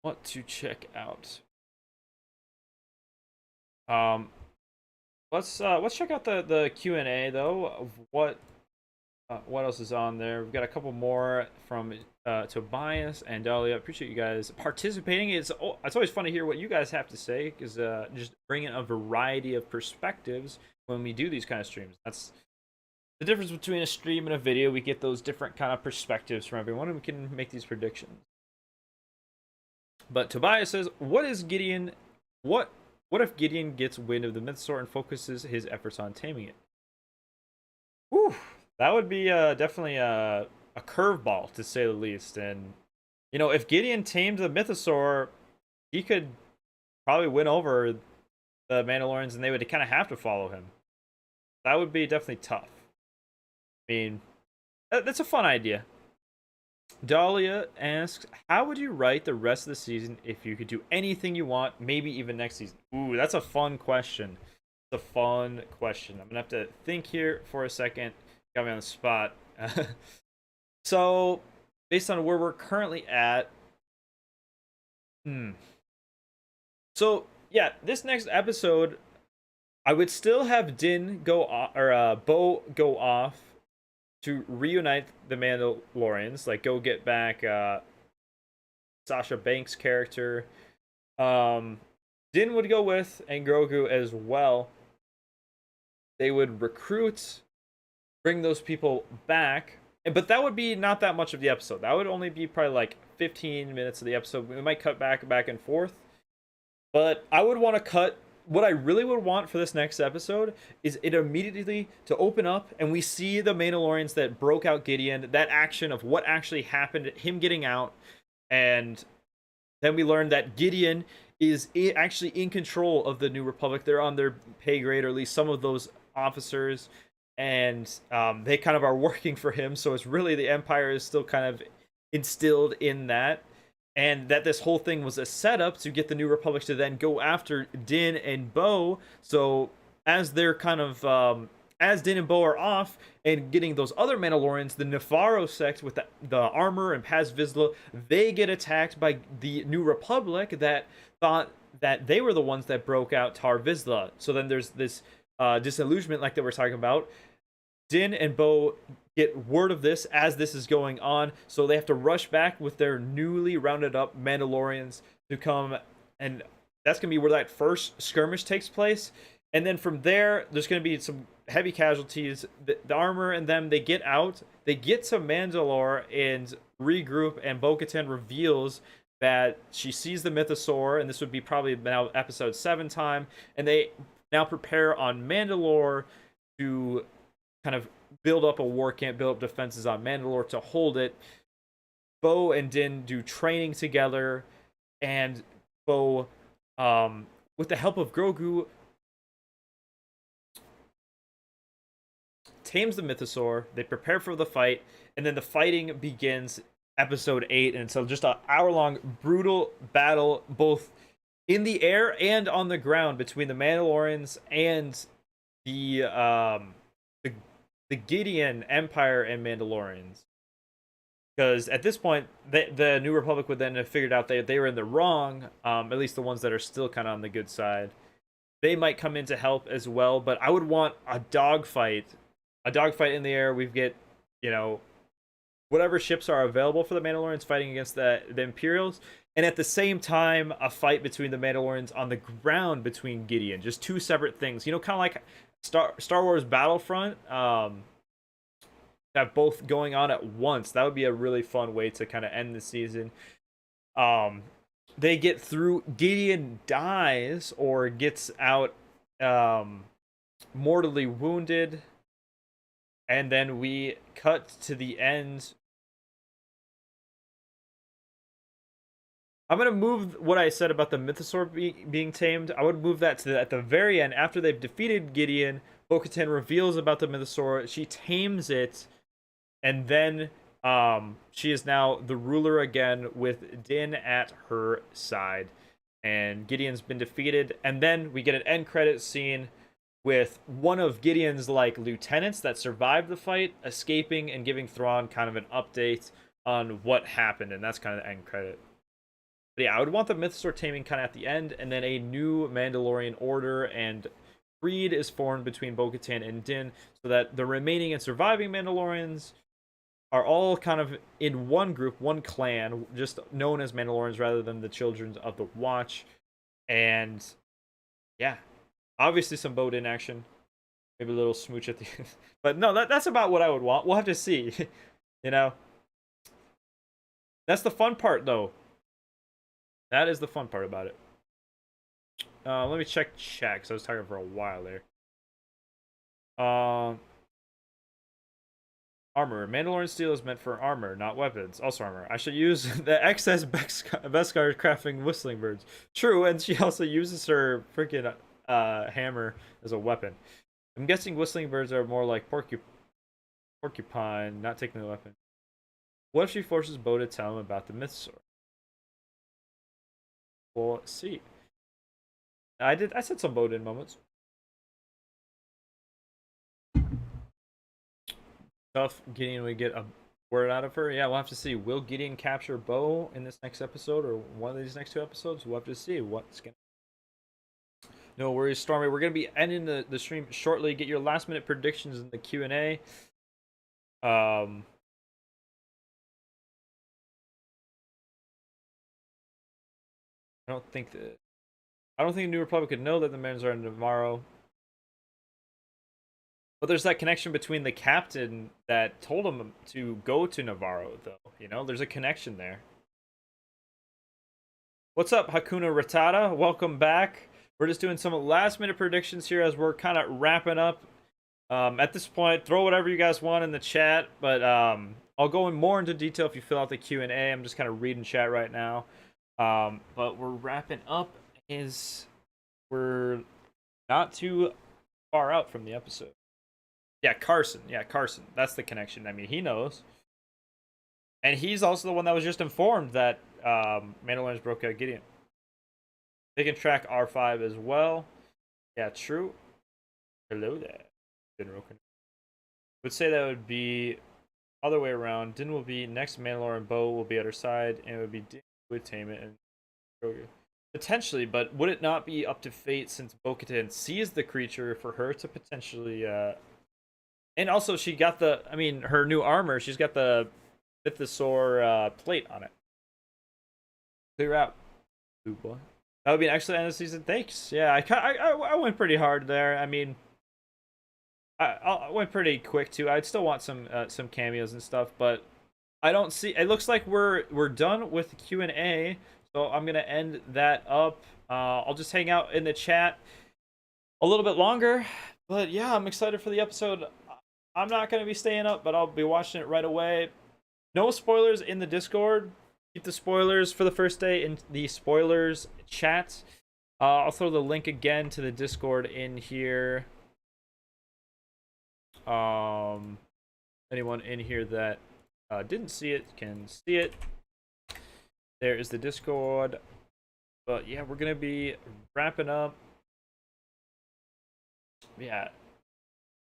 Speaker 2: what to check out. Let's check out the Q&A though of what else is on there. We've got a couple more from Tobias and Dahlia. Appreciate you guys participating. It's always fun to hear what you guys have to say, because just bringing a variety of perspectives when we do these kind of streams. That's the difference between a stream and a video. We get those different kind of perspectives from everyone, and we can make these predictions. But Tobias says, "What is Gideon? What if Gideon gets wind of the Mythosaur and focuses his efforts on taming it?" Whew. That would be definitely a curveball, to say the least. And, you know, if Gideon tamed the Mythosaur, he could probably win over the Mandalorians, and they would kind of have to follow him. That would be definitely tough. I mean, that's a fun idea. Dahlia asks, how would you write the rest of the season if you could do anything you want, maybe even next season? Ooh, that's a fun question. It's a fun question. I'm going to have to think here for a second. Got me on the spot. So, based on where we're currently at, So, yeah, this next episode, I would still have Din go off, or Bo go off to reunite the Mandalorians, like go get back Sasha Banks' character. Din would go with, and Grogu as well. They would recruit, bring those people back, but that would be not that much of the episode. That would only be probably like 15 minutes of the episode. We might cut back and forth, but I would want to cut. What I really would want for this next episode is it immediately to open up and we see the Mandalorians that broke out Gideon, that action of what actually happened, him getting out, and then we learn that Gideon is actually in control of the New Republic. They're on their pay grade, or at least some of those officers, and they kind of are working for him. So it's really the Empire is still kind of instilled in that, and that this whole thing was a setup to get the New Republic to then go after Din and Bo. So as they're kind of as Din and Bo are off and getting those other Mandalorians, the Nevarro sect with the armor and Paz Vizsla, they get attacked by the New Republic that thought that they were the ones that broke out Tar Vizsla. So then there's this disillusionment like that we're talking about. Din and Bo get word of this as this is going on, so they have to rush back with their newly rounded up Mandalorians to come, and that's going to be where that first skirmish takes place. And then from there, there's going to be some heavy casualties. The armor and them, they get out, they get to Mandalore and regroup, and Bo-Katan reveals that she sees the mythosaur, and this would be probably now episode 7 time, and they now prepare on Mandalore to kind of build up a war camp, build up defenses on Mandalore to hold it. Bo and Din do training together, and Bo, with the help of Grogu, tames the mythosaur. They prepare for the fight, and then the fighting begins episode 8, and so just an hour-long brutal battle both in the air and on the ground between the Mandalorians and the Gideon Empire and Mandalorians. Because at this point, the New Republic would then have figured out that they were in the wrong, at least the ones that are still kind of on the good side. They might come in to help as well, but I would want a dogfight in the air. We get, whatever ships are available for the Mandalorians fighting against the Imperials, and at the same time, a fight between the Mandalorians on the ground between Gideon. Just two separate things. Kind of like Star Wars Battlefront, that both going on at once. That would be a really fun way to kind of end the season. They get through, Gideon dies or gets out mortally wounded, and then we cut to the end. I'm going to move what I said about the mythosaur being tamed. I would move that to at the very end. After they've defeated Gideon, Bo-Katan reveals about the mythosaur. She tames it, and then she is now the ruler again with Din at her side. And Gideon's been defeated. And then we get an end credit scene with one of Gideon's lieutenants that survived the fight escaping and giving Thrawn kind of an update on what happened. And that's kind of the end credit. But yeah, I would want the mythosaur taming kind of at the end, and then a new Mandalorian order and creed is formed between Bo-Katan and Din, so that the remaining and surviving Mandalorians are all kind of in one group, one clan, just known as Mandalorians rather than the Children of the Watch. And yeah, obviously some BoDin action, maybe a little smooch at the end. But no, that's about what I would want. We'll have to see. That's the fun part, though. That is the fun part about it. Let me check chat, because I was talking for a while there. Armor. Mandalorian steel is meant for armor, not weapons. Also armor. I should use the excess Beskar crafting whistling birds. True, and she also uses her freaking hammer as a weapon. I'm guessing whistling birds are more like porcupine, not taking the weapon. What if she forces Bo to tell him about the mythosaur? We'll see. I said some BoDin moments. Tough. Gideon, we get a word out of her. Yeah, we'll have to see. Will Gideon capture Bo in this next episode or one of these next 2 episodes? We'll have to see what's gonna. No worries, Stormy. We're gonna be ending the stream shortly. Get your last minute predictions in the Q&A. I don't think the New Republic could know that the Mandalorians are in Nevarro. But there's that connection between the captain that told him to go to Nevarro, though. There's a connection there. What's up, Hakuna Ratata? Welcome back. We're just doing some last-minute predictions here as we're kind of wrapping up. At this point, throw whatever you guys want in the chat, but I'll go in more into detail if you fill out the Q&A. I'm just kind of reading chat right now. But we're wrapping up as we're not too far out from the episode. Yeah, Carson. Yeah, Carson. That's the connection. I mean, he knows. And he's also the one that was just informed that Mandalorians broke out Gideon. They can track R5 as well. Yeah, true. Hello there, General. Would say that would be other way around. Din will be next Mandalorian, Bo will be at her side, and it would be Din with tame it and Grogu. Potentially, but would it not be up to fate since Bo-Katan sees the creature for her to potentially and also she got the her new armor, she's got the Mythosaur plate on it. Clear out. Ooh boy. That would be an excellent end of the season. Thanks. Yeah, I went pretty hard there. I mean, I went pretty quick too. I'd still want some cameos and stuff, but I don't see. It looks like we're done with the Q&A, so I'm gonna end that up. I'll just hang out in the chat a little bit longer, but yeah, I'm excited for the episode. I'm not gonna be staying up, but I'll be watching it right away. No spoilers in the Discord. Keep the spoilers for the first day in the spoilers chat. I'll throw the link again to the Discord in here. Anyone in here that didn't see it can see it. There is the Discord. But yeah, we're gonna be wrapping up. Yeah.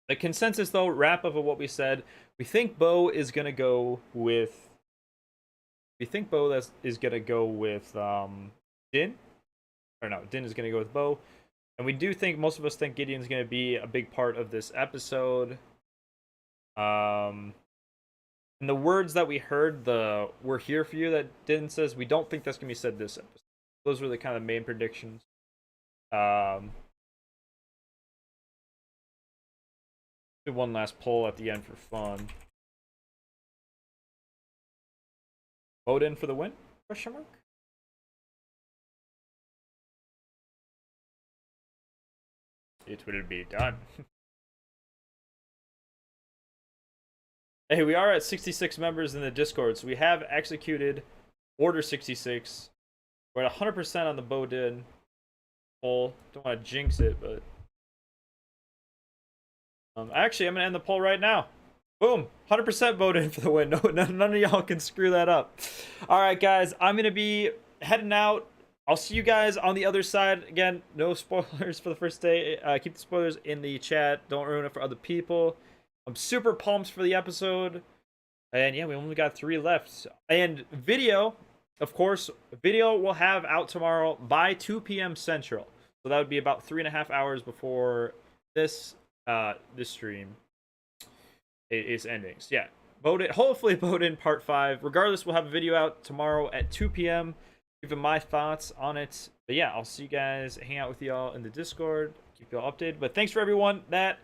Speaker 2: The consensus though, wrap up of what we said. We think Bo is gonna go with. We think Bo is gonna go with Din. Or no, Din is gonna go with Bo. And we do think, most of us think Gideon's gonna be a big part of this episode. And the words that we heard, the "we're here for you" that Din says, we don't think that's gonna be said this episode. Those were the kind of main predictions. Do one last poll at the end for fun. BoDin for the win? Question mark. It will be done. Hey, we are at 66 members in the Discord, so we have executed Order 66. We're at 100% on the BoDin poll. Don't want to jinx it, but actually, I'm gonna end the poll right now. Boom, 100% BoDin for the win. No, none of y'all can screw that up. All right, guys, I'm gonna be heading out. I'll see you guys on the other side. Again, no spoilers for the first day. Keep the spoilers in the chat. Don't ruin it for other people. I'm super pumped for the episode. And yeah, we only got 3 left. And video, of course, video will have out tomorrow by 2 p.m. Central. So that would be about 3.5 hours before this stream is ending. So yeah, hopefully BoDin Part 5. Regardless, we'll have a video out tomorrow at 2 p.m. Giving my thoughts on it. But yeah, I'll see you guys, hang out with y'all in the Discord, keep y'all updated. But thanks for everyone that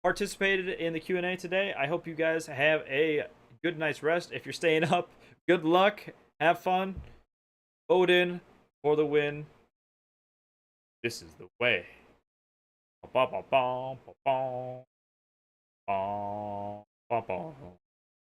Speaker 2: participated in the Q&A today. I hope you guys have a good night's rest. If you're staying up, good luck, have fun. BoDin for the win. This is the way. Ba ba ba ba ba ba ba ba.